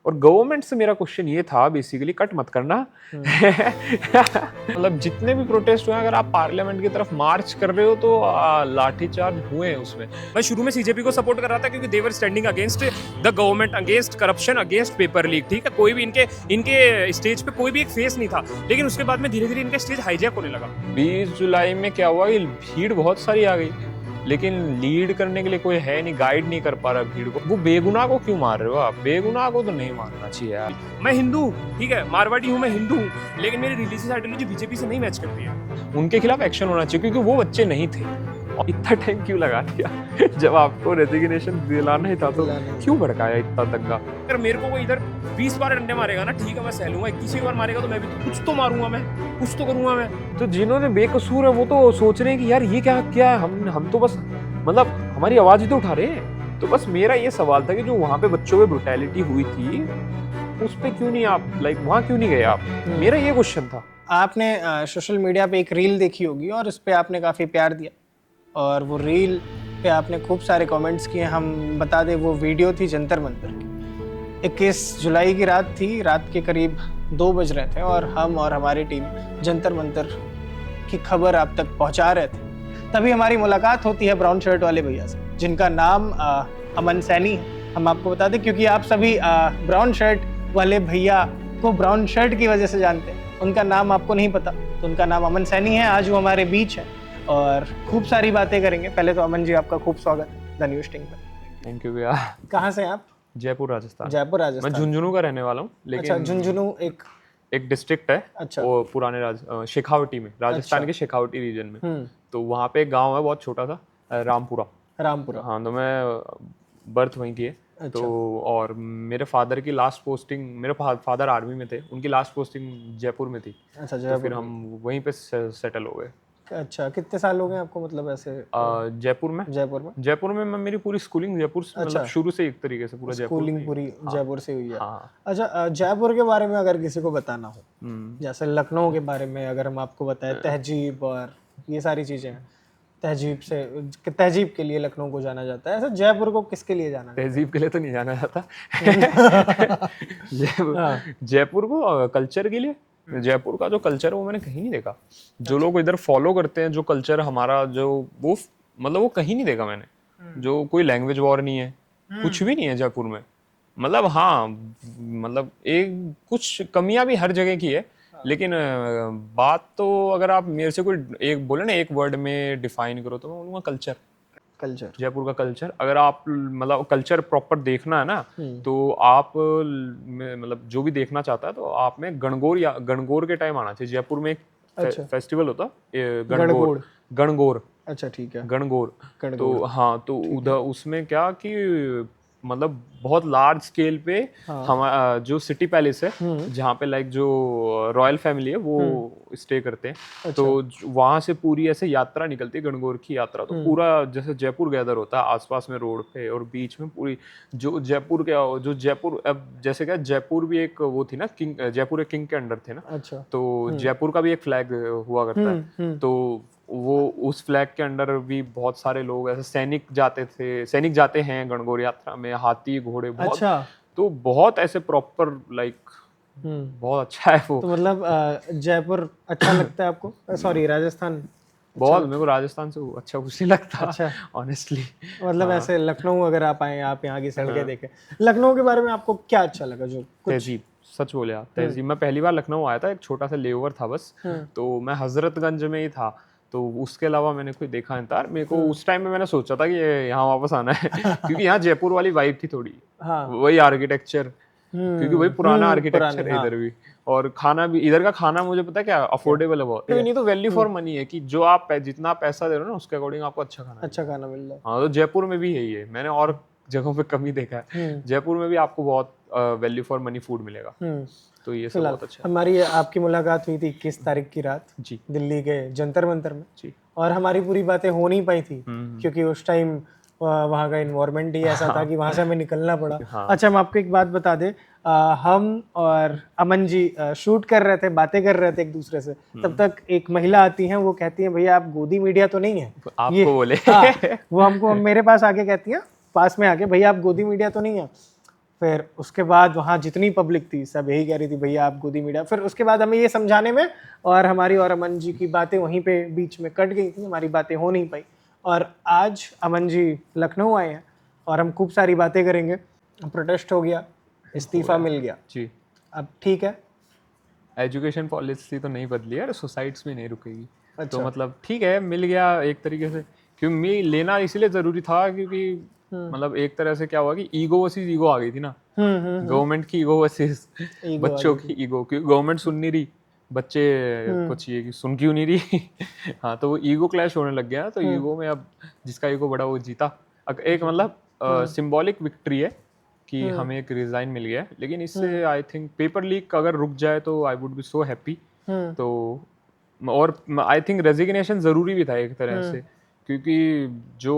और गवर्नमेंट से मेरा क्वेश्चन ये था बेसिकली, कट मत करना मतलब जितने भी प्रोटेस्ट हुए, अगर आप पार्लियामेंट की तरफ मार्च कर रहे हो तो लाठीचार्ज हुए हैं उसमें। मैं शुरू में सीजेपी को सपोर्ट कर रहा था क्योंकि they were standing against the government, against corruption, against paper leak. ठीक है, कोई भी इनके स्टेज पे कोई भी एक फेस नहीं था, लेकिन उसके बाद में धीरे धीरे इनका स्टेज हाईजैक होने लगा। 20 जुलाई में क्या हुआ कि भीड़ बहुत सारी आ गई, लेकिन लीड करने के लिए कोई है नहीं, गाइड नहीं कर पा रहा भीड़ को। वो बेगुनाह को क्यों मार रहे हो आप? बेगुनाह को तो नहीं मारना चाहिए यार। मैं हिंदू हूँ, ठीक है, मारवाड़ी हूँ, मैं हिंदू हूँ, लेकिन मेरी रिलीजियस आइडियोलॉजी बीजेपी से नहीं मैच करती है। उनके खिलाफ एक्शन होना चाहिए, क्योंकि वो बच्चे नहीं थे। और इतना टाइम क्यों लगा दिया? जब आपको रेजिग्नेशन दिलाना ही था तो क्यों भड़काया इतना दंगा? अगर मेरे को कोई इधर 20 बार डंडे मारेगा ना, ठीक है, मैं सह लूंगा। 21 बार मारेगा तो मैं भी कुछ तो मारूंगा, मैं कुछ तो करूंगा मैं। तो जिन्होंने बेकसूर है वो तो सोच रहे हैं कि यार ये क्या क्या है? हम तो बस मतलब हमारी आवाज ही तो उठा रहे हैं। तो बस मेरा ये सवाल था कि जो वहां पे बच्चों पे ब्रुटैलिटी हुई थी उस पे क्यों नहीं आप वहां क्यों नहीं गए आप? मेरा ये क्वेश्चन था। आपने सोशल मीडिया पे एक रील देखी होगी और उस पे आपने काफ़ी प्यार दिया, और वो रील पे आपने खूब सारे कमेंट्स किए। हम बता दें वो वीडियो थी जंतर मंतर की। 21 जुलाई की रात थी, रात के करीब 2 बज रहे थे और हम और हमारी टीम जंतर मंतर की खबर आप तक पहुंचा रहे थे। तभी हमारी मुलाकात होती है ब्राउन शर्ट वाले भैया से, जिनका नाम अमन सैनी है। हम आपको बता दें क्योंकि आप सभी ब्राउन शर्ट वाले भैया को ब्राउन शर्ट की वजह से जानते हैं, उनका नाम आपको नहीं पता, तो उनका नाम अमन सैनी है। आज वो हमारे बीच है और खूब सारी बातें करेंगे। पहले तो अमन जी आपका खूब स्वागत द न्यूज़ टीम पे। थैंक यू भैया। कहाँ से हैं आप? जयपुर राजस्थान। जयपुर मैं राजस्थान। झुंझुनू का रहने वाला हूँ, लेकिन अच्छा, झुंझुनू एक डिस्ट्रिक्ट है। अच्छा। वो पुराने शेखावटी में, राजस्थान के शेखावटी रीजन में। तो वहाँ पे एक गांव है बहुत छोटा सा, रामपुरा। हाँ, तो मैं बर्थ वहीं की है। अच्छा। तो और मेरे फादर की लास्ट पोस्टिंग, मेरे फादर आर्मी में थे, उनकी लास्ट पोस्टिंग जयपुर में थी। अच्छा, तो फिर हम वहीं पे सेटल हो गए। अच्छा, कितने साल हो गए आपको मतलब ऐसे? जयपुर में जयपुर में मैं मेरी पूरी स्कूलिंग जयपुर से, मतलब शुरू से एक तरीके से पूरा जयपुर स्कूलिंग पूरी जयपुर से हुई है। हाँ। अच्छा, जयपुर के बारे में अगर किसी को बताना हो, जैसे लखनऊ के बारे में अगर हम आपको बताएं, तहजीब और ये सारी चीजें, तहजीब के लिए लखनऊ को जाना जाता है, ऐसा जयपुर को किसके लिए जाना जाता है? तहजीब के लिए तो नहीं जाना जाता। जयपुर को कल्चर के लिए। जयपुर का जो कल्चर है वो मैंने कहीं नहीं देखा। जो लोग इधर फॉलो करते हैं जो कल्चर हमारा, जो वो मतलब वो कहीं नहीं देखा मैंने। जो कोई लैंग्वेज वॉर नहीं है, कुछ भी नहीं है जयपुर में। मतलब हाँ, मतलब एक कुछ कमियां भी हर जगह की है, लेकिन बात तो अगर आप मेरे से कोई एक बोले ना एक वर्ड में डिफाइन करो तो मैं बोलूँगा कल्चर। जयपुर का कल्चर, अगर आप मतलब कल्चर प्रॉपर देखना है ना, तो आप मतलब जो भी देखना चाहता है तो आप में गणगौर के टाइम आना चाहिए। जयपुर में एक फेस्टिवल होता है गणगौर। अच्छा, ठीक है, गणगौर। तो हाँ, तो उधर उसमें क्या कि मतलब बहुत लार्ज स्केल पे हमारा जो सिटी पैलेस है, जहाँ पे लाइक जो रॉयल फैमिली है वो स्टे करते हैं। अच्छा। तो वहां से पूरी ऐसे यात्रा निकलती है, गणगौर की यात्रा। तो पूरा जैसे जयपुर गैदर होता है आसपास में रोड पे, और बीच में पूरी जो जयपुर अब जैसे क्या जयपुर भी एक वो थी ना, किंग, जयपुर एक किंग के अंडर थे ना। अच्छा। तो जयपुर का भी एक फ्लैग हुआ करता है। तो वो उस फ्लैग के अंडर भी बहुत सारे लोग ऐसे सैनिक जाते हैं गणगौर यात्रा में, हाथी घोड़े बहुत। अच्छा। तो बहुत ऐसे प्रॉपर लाइक बहुत अच्छा है वो। तो मतलब जयपुर अच्छा लगता है आपको? सॉरी, राजस्थान बहुत। मेरे को राजस्थान से अच्छा कुछ नहीं लगता। अच्छा, ऑनेस्टली। मतलब ऐसे लखनऊ अगर आप आए, आप यहाँ की सड़कें देखें, लखनऊ के बारे में आपको क्या अच्छा लगा? जो तहजीब, सच बोले आप, तहजीब। मैं पहली बार लखनऊ आया था, एक छोटा सा लेओवर था बस। तो मैं हजरतगंज में ही था, तो उसके अलावा मैंने कोई देखा नहीं था। मेरे को उस टाइम में मैंने सोचा था कि यहाँ वापस आना है क्योंकि यहाँ जयपुर वाली वाइब थी थोड़ी। हाँ। वही आर्किटेक्चर, क्योंकि वही पुराना आर्किटेक्चर है इधर भी। और खाना भी, इधर का खाना मुझे पता है क्या अफोर्डेबल है बहुत। नहीं तो वैल्यू फॉर मनी है कि जो आप जितना पैसा दे रहे हो ना उसके अकॉर्डिंग आपको अच्छा खाना मिल रहा है। हाँ, तो जयपुर में भी यही है। मैंने और जगहों पे कमी देखा है, जयपुर में भी आपको बहुत वैल्यू फॉर मनी फूड मिलेगा। तो ये सब बहुत अच्छा है। हमारी आपकी मुलाकात हुई थी 21 तारीख की रात जी, दिल्ली के जंतर मंतर में जी। और हमारी पूरी बातें हो नहीं पाई थी क्योंकि उस टाइम वहाँ का इन्वायरमेंट ही ऐसा था कि वहाँ से हमें निकलना पड़ा। हाँ। अच्छा, हम आपको एक बात बता दें, हम और अमन जी शूट कर रहे थे, बातें कर रहे थे एक दूसरे से, तब तक एक महिला आती हैं, वो कहती हैं भैया आप गोदी मीडिया तो नहीं है आपको बोले। वो हमको मेरे पास आके कहती हैं, पास में आके, भैया आप गोदी मीडिया तो नहीं है। फिर उसके बाद वहाँ जितनी पब्लिक थी सब यही कह रही थी भैया आप गोदी मीडिया। फिर उसके बाद हमें ये समझाने में और हमारी और अमन जी की बातें वहीं पे बीच में कट गई थी, हमारी बातें हो नहीं पाई। और आज अमन जी लखनऊ आए हैं और हम खूब सारी बातें करेंगे। प्रोटेस्ट हो गया, इस्तीफा मिल गया, जी। अब ठीक है। एजुकेशन पॉलिसी तो नहीं बदली है, सुसाइड्स में नहीं रुकेगी। अच्छा। तो मतलब ठीक है, मिल गया एक तरीके से, क्योंकि मैं लेना इसलिए ज़रूरी था क्योंकि मतलब एक तरह से क्या हुआ कि ईगो वर्सेस ईगो आ गई थी ना, गवर्नमेंट की ईगो वर्सेस बच्चों की ईगो, क्योंकि गवर्नमेंट सुन नहीं रही, बच्चे को चाहिए कि सुन क्यों नहीं रही। हाँ, तो वो ईगो क्लैश होने लग गया। तो ईगो में अब जिसका ईगो बड़ा वो जीता। एक मतलब सिंबॉलिक विक्ट्री है कि हमें एक रिजाइन मिल गया है, लेकिन इससे आई थिंक पेपर लीक अगर रुक जाए तो I would be so happy. तो और आई थिंक रेजिग्नेशन ज़रूरी भी था एक तरह से, क्योंकि जो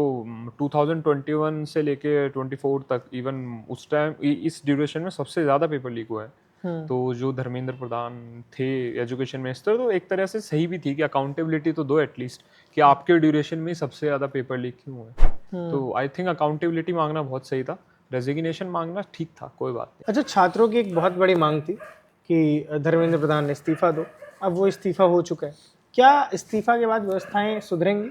2021 से लेके 24 तक इवन उस टाइम इस ड्यूरेशन में सबसे ज़्यादा पेपर लीक हुआ है। तो जो धर्मेंद्र प्रधान थे एजुकेशन मिनिस्टर, तो एक तरह से सही भी थी कि अकाउंटेबिलिटी तो दो एटलीस्ट, कि आपके ड्यूरेशन में सबसे ज़्यादा पेपर लीक क्यों हुए। तो आई थिंक अकाउंटेबिलिटी मांगना बहुत सही था, रेजिग्नेशन मांगना ठीक था, कोई बात नहीं। अच्छा, छात्रों की एक बहुत बड़ी मांग थी कि धर्मेंद्र प्रधान इस्तीफा दो, अब वो इस्तीफा हो चुका है। क्या इस्तीफा के बाद व्यवस्थाएं सुधरेंगी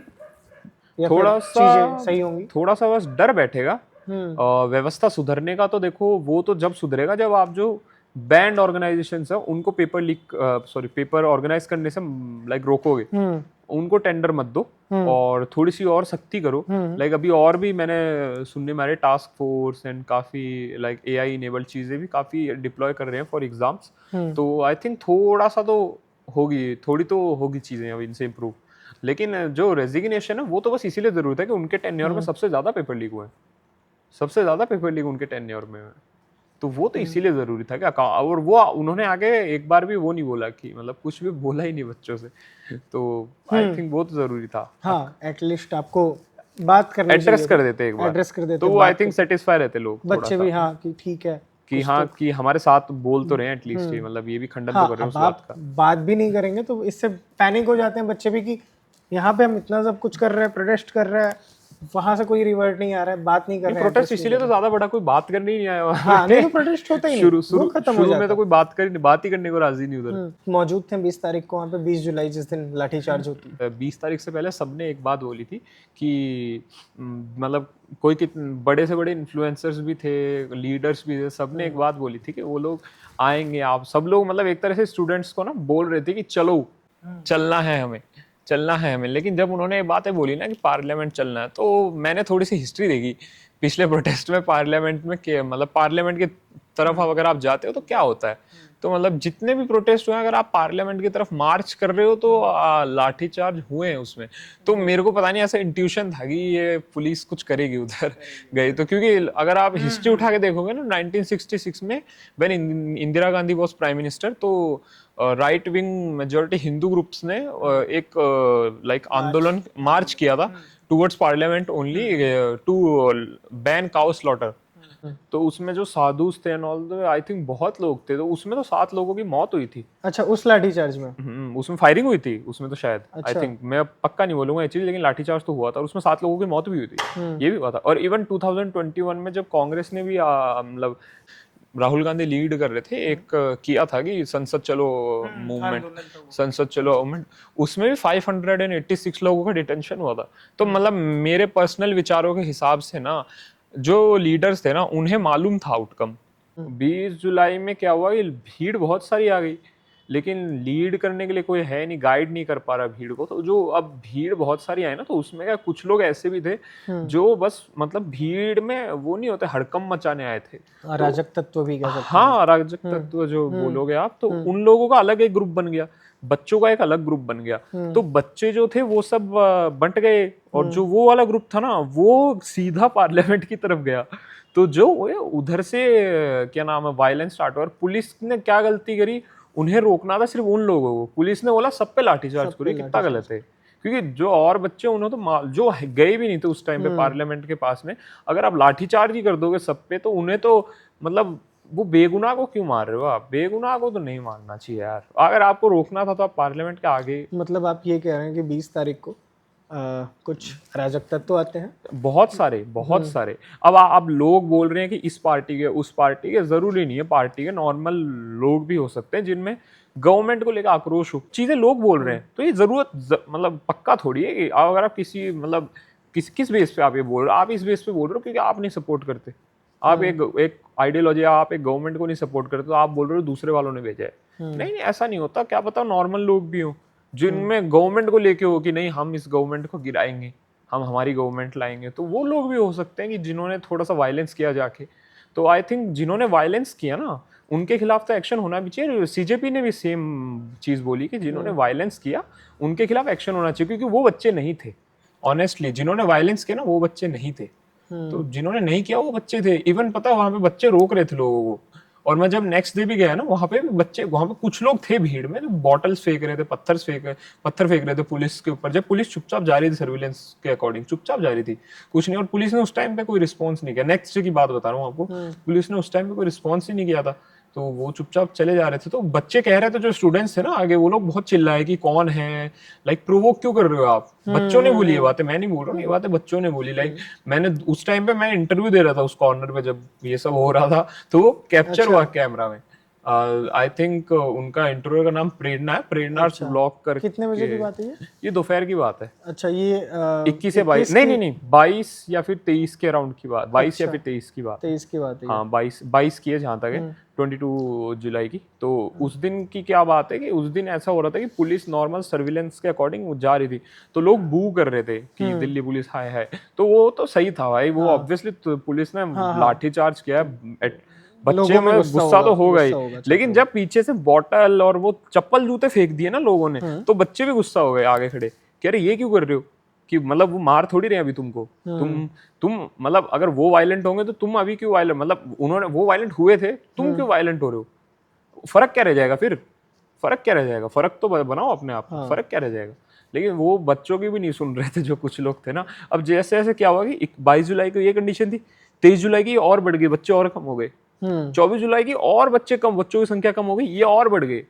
या थोड़ा फिर सा चीजें सही होंगी? थोड़ा सा बस डर बैठेगा। व्यवस्था सुधरने का तो देखो वो तो जब सुधरेगा जब आप जो बैंड ऑर्गेनाइजेशंस है उनको पेपर ऑर्गेनाइज करने से लाइक रोकोगे, उनको टेंडर मत दो और थोड़ी सी और सख्ती करो। लाइक अभी और भी मैंने सुनने में टास्क फोर्स एंड काफी लाइक एआई इनेबल्ड चीजें भी काफी डिप्लॉय कर रहे हैं फॉर एग्जाम्स। तो आई थिंक थोड़ी तो होगी चीजें अब इनसे इम्प्रूव। लेकिन जो रेजिग्नेशन है वो तो बस इसीलिए जरूरत है कि उनके टेन्योर में सबसे ज्यादा पेपर लीक हुए, सबसे ज्यादा पेपर लीक उनके टेन्योर में हुए। तो वो तो इसीलिए जरूरी था कि और वो उन्होंने आगे एक बार भी वो नहीं बोला कि मतलब कुछ भी बोला ही नहीं बच्चों से। तो आई थिंक वो तो जरूरी था। हाँ, एटलीस्ट आपको बात करनी एड्रेस चाहिए, कर देते एक बार, एड्रेस कर देते, तो आई थिंक सेटिस्फाई रहते लोग बच्चे भी। हाँ, कि ठीक है कि हाँ कि हमारे साथ बोल तो रहे हैं एटलीस्ट, मतलब ये भी खंडन तो कर रहे हैं उस बात का। बात भी नहीं करेंगे तो इससे पैनिक हो जाते हैं बच्चे भी कि यहाँ पे हम इतना सब कुछ कर रहे हैं, प्रोटेस्ट कर रहे हैं, वहां से कोई रिवर्ट नहीं आ रहा है, बात नहीं कर रहे हैं। प्रोटेस्ट इसीलिए तो ज्यादा बड़ा कोई बात करने ही नहीं आया हुआ। हाँ, नहीं तो प्रोटेस्ट होता ही नहीं, शुरू में तो कोई बात ही करने को राजी नहीं उधर। मौजूद थे 20 तारीख को वहाँ पे, 20 जुलाई जिस दिन लाठीचार्ज होती है। 20 तारीख से पहले सबने एक बात बोली थी कि मतलब कोई बड़े से बड़े इन्फ्लुएंसर्स भी थे, लीडर्स भी थे, सबने एक बात बोली थी कि वो लोग आएंगे। आप सब लोग मतलब एक तरह से स्टूडेंट्स को ना बोल रहे थे कि चलो चलना है हमें। लेकिन जब उन्होंने ये बातें बोली ना कि पार्लियामेंट चलना है, तो मैंने थोड़ी सी हिस्ट्री देखी पिछले प्रोटेस्ट में पार्लियामेंट में, क्या मतलब पार्लियामेंट की तरफ अगर आप जाते हो तो क्या होता है। तो मतलब जितने भी प्रोटेस्ट हुए, अगर आप पार्लियामेंट की तरफ मार्च कर रहे हो तो लाठीचार्ज हुए हैं उसमें। तो मेरे को पता नहीं, ऐसा इंट्यूशन था कि ये पुलिस कुछ करेगी उधर गई तो, क्योंकि अगर आप हिस्ट्री उठा के देखोगे ना 1966 में when Indira Gandhi was prime minister, तो right wing majority Hindu groups ने एक लाइक आंदोलन मार्च किया था towards parliament only to ban cow slaughter. तो उसमें जो साधुस थे एंड ऑल, आई थिंक बहुत लोग थे, तो उसमें तो 7 लोगों की मौत हुई थी। अच्छा, उस लाठीचार्ज में? उसमें फायरिंग हुई थी उसमें तो शायद, अच्छा। आई थिंक, मैं पक्का नहीं बोलूंगा एक्चुअली, लेकिन लाठीचार्ज तो हुआ था और उसमें 7 लोगों की मौत भी हुई थी। ये भी हुआ था। और इवन 2021 में जब कांग्रेस ने भी मतलब राहुल गांधी लीड कर रहे थे, एक किया था कि संसद चलो मूवमेंट, उसमें भी 586 लोगों का डिटेंशन हुआ था। तो मतलब मेरे पर्सनल विचारों के हिसाब से ना, जो लीडर्स थे ना उन्हें मालूम था आउटकम। 20 जुलाई में क्या हुआ, ये भीड़ बहुत सारी आ गई, लेकिन लीड करने के लिए कोई है नहीं, गाइड नहीं कर पा रहा भीड़ को। तो जो अब भीड़ बहुत सारी आई ना, तो उसमें क्या कुछ लोग ऐसे भी थे जो बस मतलब भीड़ में वो नहीं होते, हड़कंप मचाने आए थे, अराजक तत्व भी कह सकते हैं। हाँ, अराजक तत्व जो बोलोगे आप, तो उन लोगों का अलग एक ग्रुप बन गया, बच्चों का एक अलग ग्रुप बन गया। तो बच्चे जो थे वो सब बंट गए, और जो वो वाला ग्रुप था ना वो सीधा पार्लियामेंट की तरफ गया। तो जो उधर से क्या नाम है वायलेंस स्टार्ट हुआ। और पुलिस ने क्या गलती करी, उन्हें रोकना था सिर्फ उन लोगों को, पुलिस ने बोला सब पे लाठीचार्ज करो। कितना गलत है, क्योंकि जो और बच्चे उन्होंने तो जो गए भी नहीं थे उस टाइम पे पार्लियामेंट के पास में, अगर आप लाठीचार्ज ही कर दोगे सब पे, तो उन्हें तो मतलब वो बेगुनाह को क्यों मार रहे हो आप? बेगुनाह को तो नहीं मारना चाहिए यार। अगर आपको रोकना था तो आप पार्लियामेंट के आगे। मतलब आप ये कह रहे हैं कि 20 तारीख को कुछ अराजक तत्व आते हैं। बहुत सारे। अब आप लोग बोल रहे हैं कि इस पार्टी के उस पार्टी के, जरूरी नहीं है पार्टी के, नॉर्मल लोग भी हो सकते हैं जिनमें गवर्नमेंट को लेकर आक्रोश हो, चीजें लोग बोल रहे हैं, तो ये मतलब पक्का थोड़ी है कि अगर आप किसी मतलब किस बेस पे आप ये बोल रहे हो, आप इस बेस पे बोल रहे हो क्योंकि आप नहीं सपोर्ट करते, आप एक आइडियोलॉजी, आप एक गवर्नमेंट को नहीं सपोर्ट करते, तो आप बोल रहे हो दूसरे वालों ने भेजा है। नहीं, ऐसा नहीं होता, क्या पता नॉर्मल लोग भी हो जिनमें गवर्नमेंट को लेके हो कि नहीं हम इस गवर्नमेंट को गिराएंगे, हम हमारी गवर्नमेंट लाएंगे, तो वो लोग भी हो सकते हैं कि जिन्होंने थोड़ा सा वायलेंस किया जाके। तो आई थिंक जिन्होंने वायलेंस किया ना उनके खिलाफ तो एक्शन होना भी चाहिए। सीजेपी ने भी सेम चीज बोली कि जिन्होंने वायलेंस किया उनके खिलाफ एक्शन होना चाहिए, क्योंकि वो बच्चे नहीं थे। ऑनेस्टली जिन्होंने वायलेंस किया ना वो बच्चे नहीं थे, तो जिन्होंने नहीं किया वो बच्चे थे। इवन पता है वहां पे बच्चे रोक रहे थे लोगों को, और मैं जब नेक्स्ट डे भी गया ना वहां पे बच्चे, वहां पे कुछ लोग थे भीड़ में, तो बॉटल्स फेंक रहे थे, पत्थर फेंक रहे थे पुलिस के ऊपर, जब पुलिस चुपचाप जा रही थी, सर्विलेंस के अकॉर्डिंग चुपचाप जा रही थी, कुछ नहीं। और पुलिस ने उस टाइम पे कोई रिस्पॉन्स नहीं किया। नेक्स्ट डे की बात बता रहा हूँ आपको, पुलिस ने उस टाइम पे कोई रिस्पॉन्स ही नहीं किया था, तो वो चुपचाप चले जा रहे थे। तो बच्चे कह रहे थे, जो स्टूडेंट्स थे ना आगे, वो लोग बहुत चिल्लाए कि कौन है, लाइक प्रोवोक क्यों कर रहे हो आप। बच्चों ने बोली ये बातें, मैं नहीं बोल रहा हूँ, ये बातें बच्चों ने बोली। लाइक मैंने उस टाइम पे मैं इंटरव्यू दे रहा था उस कॉर्नर पे जब ये सब हो रहा था, तो वो कैप्चर हुआ कैमरा में। आई थिंक उनका इंटरव्यू का नाम प्रेरणा है, प्रेरणा ब्लॉग कर। कितने बजे की बात है ये दोपहर की बात है। अच्छा, ये 21 से 22, नहीं 22 या फिर 23 के अराउंड की बात, 22 या फिर 23 की बात, 23 की बात है। हाँ 22 की है जहाँ तक है, 22 जुलाई की। तो उस दिन की क्या बात है कि उस दिन ऐसा हो रहा था कि पुलिस नॉर्मल सर्विलेंस के अकॉर्डिंग जा रही थी, तो लोग बू कर रहे थे कि दिल्ली पुलिस हाय हाय। तो वो तो सही था भाई, वो ऑब्वियसली पुलिस ने लाठी चार्ज किया, बच्चे में गुस्सा तो होगा ही, लेकिन जब पीछे से बॉटल और वो चप्पल जूते फेंक दिए ना लोगों ने, तो बच्चे भी गुस्सा हो गए आगे खड़े, कह रहे ये क्यों कर रहे हो, कि मतलब वो मार थोड़ी रहे अभी तुमको, तुम मतलब अगर वो वायलेंट होंगे तो तुम अभी क्यों वायलेंट, मतलब उन्होंने वो वायलेंट हुए थे, तुम क्यों वायलेंट हो रहे हो, फर्क क्या रह जाएगा फिर, फर्क क्या रह जाएगा, फर्क तो बनाओ अपने आप, फर्क क्या रह जाएगा। लेकिन वो बच्चों की भी नहीं सुन रहे थे जो कुछ लोग थे ना। अब जैसे जैसे क्या हुआ कि 22 जुलाई को ये कंडीशन थी, 23 जुलाई की और बढ़ गई, बच्चे और कम हो गए, 24 जुलाई की और बच्चों की संख्या कम हो गई, ये और बढ़ गई।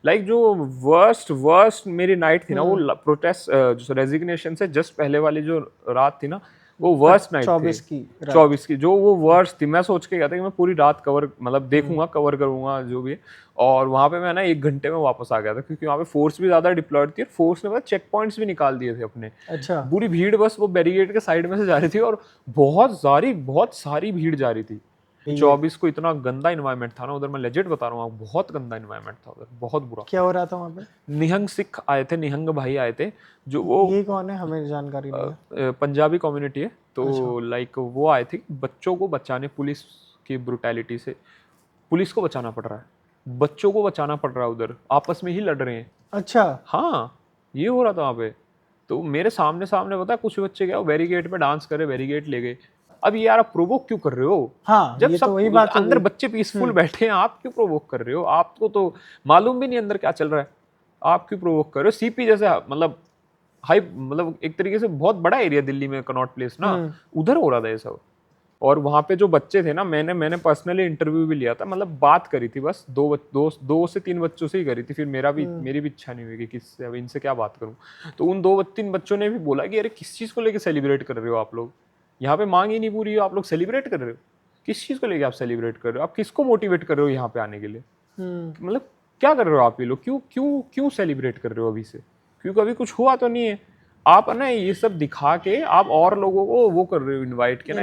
लाइक जो वर्स्ट मेरी नाइट थी ना, वो प्रोटेस्ट रेजिग्नेशन से जस्ट पहले वाली जो रात थी ना, वो वर्स्ट नाइट 24 की जो वो वर्स्ट थी। मैं सोच के गया था कि मैं पूरी रात मतलब देखूंगा, कवर करूंगा जो भी है। और वहां पे मैं ना 1 घंटे में वापस आ गया था, क्योंकि वहां पे फोर्स भी ज्यादा डिप्लॉयड थी, और फोर्स ने चेक पॉइंट्स भी निकाल दिए थे अपने। अच्छा, पूरी भीड़ बस वो बैरिकेड के साइड में से जा रही थी, और बहुत सारी भीड़ जा रही थी। 24 को इतना गंदा इन्वायरमेंट था ना उधर, मैं लेजेंड बता रहा हूँ, बहुत गंदा इन्वायरमेंट था उधर, बहुत बुरा। क्या हो रहा था वहाँ पे? निहंग सिख आए थे, निहंग भाई आए थे, जो वो ये कौन है, हमें जानकारी नहीं है। पंजाबी कम्युनिटी है, तो लाइक वो आए थे बच्चों को बचाने, पुलिस की ब्रुटैलिटी से पुलिस को बचाना पड़ रहा है, बच्चों को बचाना पड़ रहा है, उधर आपस में ही लड़ रहे हैं। अच्छा, हाँ ये हो रहा था वहाँ पे। तो मेरे सामने पता है कुछ बच्चे गए बैरिकेड पे डांस करे, बैरिकेड ले गए। अब यार आप प्रोवोक क्यों कर रहे हो? हाँ, जब ये सब तो वही बात अंदर बच्चे पीसफुल बैठे हैं, आप क्यों प्रोवोक कर रहे हो? आपको तो मालूम भी नहीं अंदर क्या चल रहा है, आप क्यों प्रोवोक कर रहे हो? सीपी जैसे मतलब हाई, मतलब एक तरीके से बहुत बड़ा एरिया दिल्ली में कनॉट प्लेस ना, उधर हो रहा था ये सब। और वहां पे जो बच्चे थे ना, मैंने पर्सनली इंटरव्यू भी लिया था, मतलब बात करी थी बस 2 से 3 बच्चों से ही करी थी, फिर मेरी भी इच्छा नहीं हुई कि किससे अब इनसे क्या बात करूं। तो उन 2-3 बच्चों ने भी बोला कि अरे किस चीज को लेके सेलिब्रेट कर रहे हो आप लोग, यहाँ पे मांग ही नहीं पूरी हो, आप लोग सेलिब्रेट कर रहे हो, किस चीज को लेके आप सेलिब्रेट कर रहे हो, आप किसको मोटिवेट कर रहे हो यहाँ पे आने के लिए, मतलब क्या कर रहे हो आप ये लोग, क्यों सेलिब्रेट कर रहे हो अभी से, क्योंकि अभी कुछ हुआ तो नहीं है। आप ना ये सब दिखा के आप और लोगों को वो कर रहे हो, इनवाइट के ना,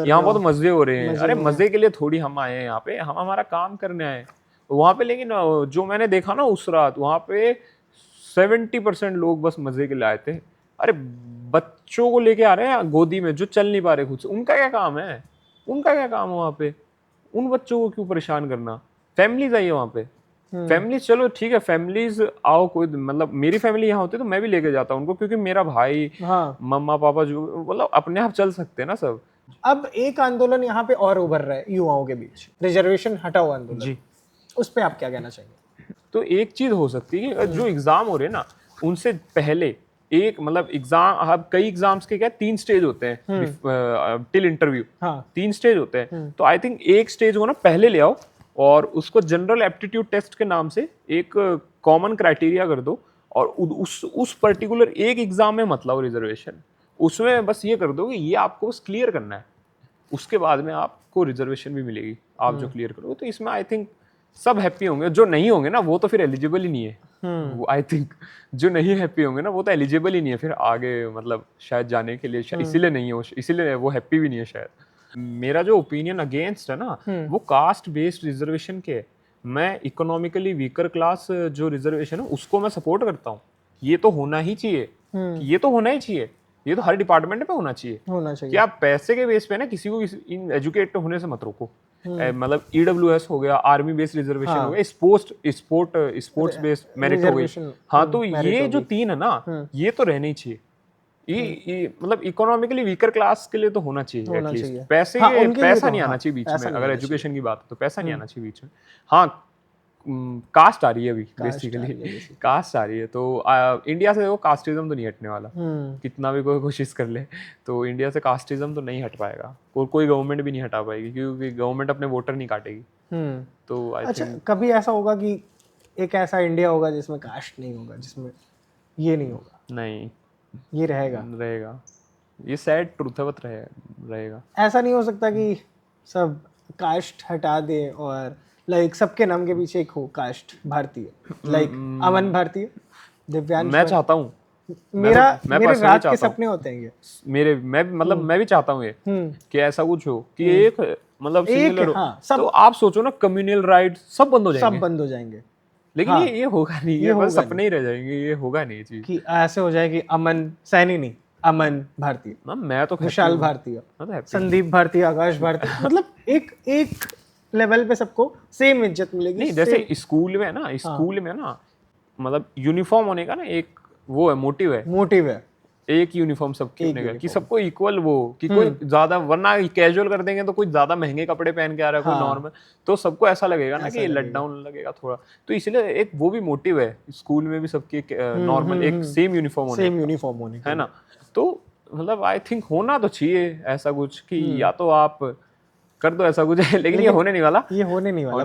यहाँ बहुत मजे हो रहे हैं। अरे मजे के लिए थोड़ी हम आए हैं यहाँ पे, हम हमारा काम करने आए वहाँ पे। लेकिन जो मैंने देखा ना उस रात, वहाँ पे 70% लोग बस मजे के लिए आए थे। अरे बच्चों को लेके आ रहे हैं गोदी में जो चल नहीं पा रहे खुद से, उनका क्या काम है, उनका क्या काम है वहाँ पे? उन बच्चों को क्यों परेशान करना? फैमिलीज आई है वहाँ पे, फैमिलीज, चलो ठीक है फैमिलीज आओ, कोई मतलब मेरी फैमिली यहाँ होती तो मैं भी लेके जाता उनको, क्योंकि मेरा भाई, मम्मा पापा जो मतलब अपने आप चल सकते हैं ना सब। अब एक आंदोलन यहाँ पे और उभर रहा है युवाओं के बीच, रिजर्वेशन हटाओ आंदोलन जी, उस पे आप क्या कहना चाहेंगे? तो एक चीज हो सकती है, जो एग्जाम हो रहे हैं ना उनसे पहले एक मतलब एग्जाम, अब कई एग्जाम्स के क्या 3 स्टेज होते हैं टिल इंटरव्यू, 3 स्टेज होते हैं। तो आई थिंक एक स्टेज को ना पहले ले आओ, और उसको जनरल एप्टीट्यूड टेस्ट के नाम से एक कॉमन क्राइटेरिया कर दो, और उस पर्टिकुलर एक एग्जाम में मत लाओ रिजर्वेशन, उसमें बस ये कर दो कि ये आपको बस क्लियर करना है, उसके बाद में आपको रिजर्वेशन भी मिलेगी आप जो क्लियर करोगे। तो इसमें आई थिंक सब हैप्पी होंगे, जो नहीं होंगे ना वो तो फिर एलिजिबल ही नहीं है। वो आई थिंक जो नहीं हैप्पी होंगे ना वो तो एलिजिबल ही नहीं है फिर आगे, मतलब शायद जाने के लिए, इसीलिए नहीं है, इसीलिए वो हैप्पी भी नहीं है शायद। मेरा जो ओपिनियन अगेंस्ट है ना वो कास्ट बेस्ड रिजर्वेशन के, मैं इकोनॉमिकली वीकर क्लास जो रिजर्वेशन है उसको मैं सपोर्ट करता हूँ। ये तो होना ही चाहिए, ये तो होना ही चाहिए, ये तो हर डिपार्टमेंट में होना चाहिए। कि आप पैसे के बेस पे ना किसी को इन एजुकेट होने से मत रोको। मतलब ईडब्ल्यूएस हो गया, आर्मी बेस्ड रिजर्वेशन हो गया, स्पोर्ट्स बेस्ड मेरिट हो गई। हाँ, तो ये जो तीन है ना ये तो रहने ही चाहिए। ये मतलब इकोनॉमिकली वीकर क्लास के लिए तो होना चाहिए एटलीस्ट। पैसा नहीं आना चाहिए बीच में, अगर एजुकेशन की बात है तो पैसा नहीं आना चाहिए बीच में। हाँ, कास्ट आ रही है अभी, बेसिकली कास्ट आ रही है, तो इंडिया से वो कास्टिज्म तो नहीं हटने वाला, कितना भी कोई कोशिश कर ले तो इंडिया से कास्टिज्म तो नहीं हट पाएगा, और कोई गवर्नमेंट भी नहीं हटा पाएगी, क्योंकि गवर्नमेंट अपने वोटर नहीं काटेगी। तो आई थिंक कभी ऐसा होगा कि एक ऐसा इंडिया होगा जिसमें कास्ट नहीं होगा, जिसमें ये नहीं होगा? नहीं, ये रहेगा। ये सैड ट्रूथ है, बट रहेगा। ऐसा नहीं हो सकता कि सब कास्ट हटा दे और लाइक सबके नाम के पीछे एक हो कास्ट भारतीय, लाइक अमन भारतीय, दिव्यांश। मैं चाहता हूँ, मेरे रात के सपने होते हैं ये, मैं भी चाहता हूँ ये कि ऐसा कुछ हो कि एक मतलब सिमिलर हो। हाँ, तो आप सोचो ना, कम्युनल राइट सब बंद हो जाएंगे। लेकिन हाँ, ये होगा नहीं, ये बस सपने ही रह जाएंगे, ये होगा नहीं ये चीज कि ऐसे हो जाए कि अमन सैनी नहीं, अमन भारतीय, मैं तो विशाल भारतीय, संदीप भारतीय, आकाश भारतीय, मतलब एक लेवल पे सबको सेम इज्जत मिलेगी। नहीं, जैसे स्कूल में ना मतलब यूनिफॉर्म होने का ना एक वो है, मोटिव है एक यूनिफॉर्म सबके होने का, कि सबको इक्वल वो, कि कोई ज्यादा, वरना कैजुअल कर देंगे तो कोई ज्यादा महंगे कपड़े पहन के आ रहा है, कोई नॉर्मल, तो सबको ऐसा लगेगा ना कि लेट डाउन लगेगा थोड़ा। तो इसलिए एक वो भी मोटिव है स्कूल में भी सबकी नॉर्मल एक सेम यूनिफॉर्म होने है ना। तो मतलब आई थिंक होना तो चाहिए ऐसा कुछ कि या तो आप कर दो ऐसा कुछ है, लेकिन ये होने नहीं वाला।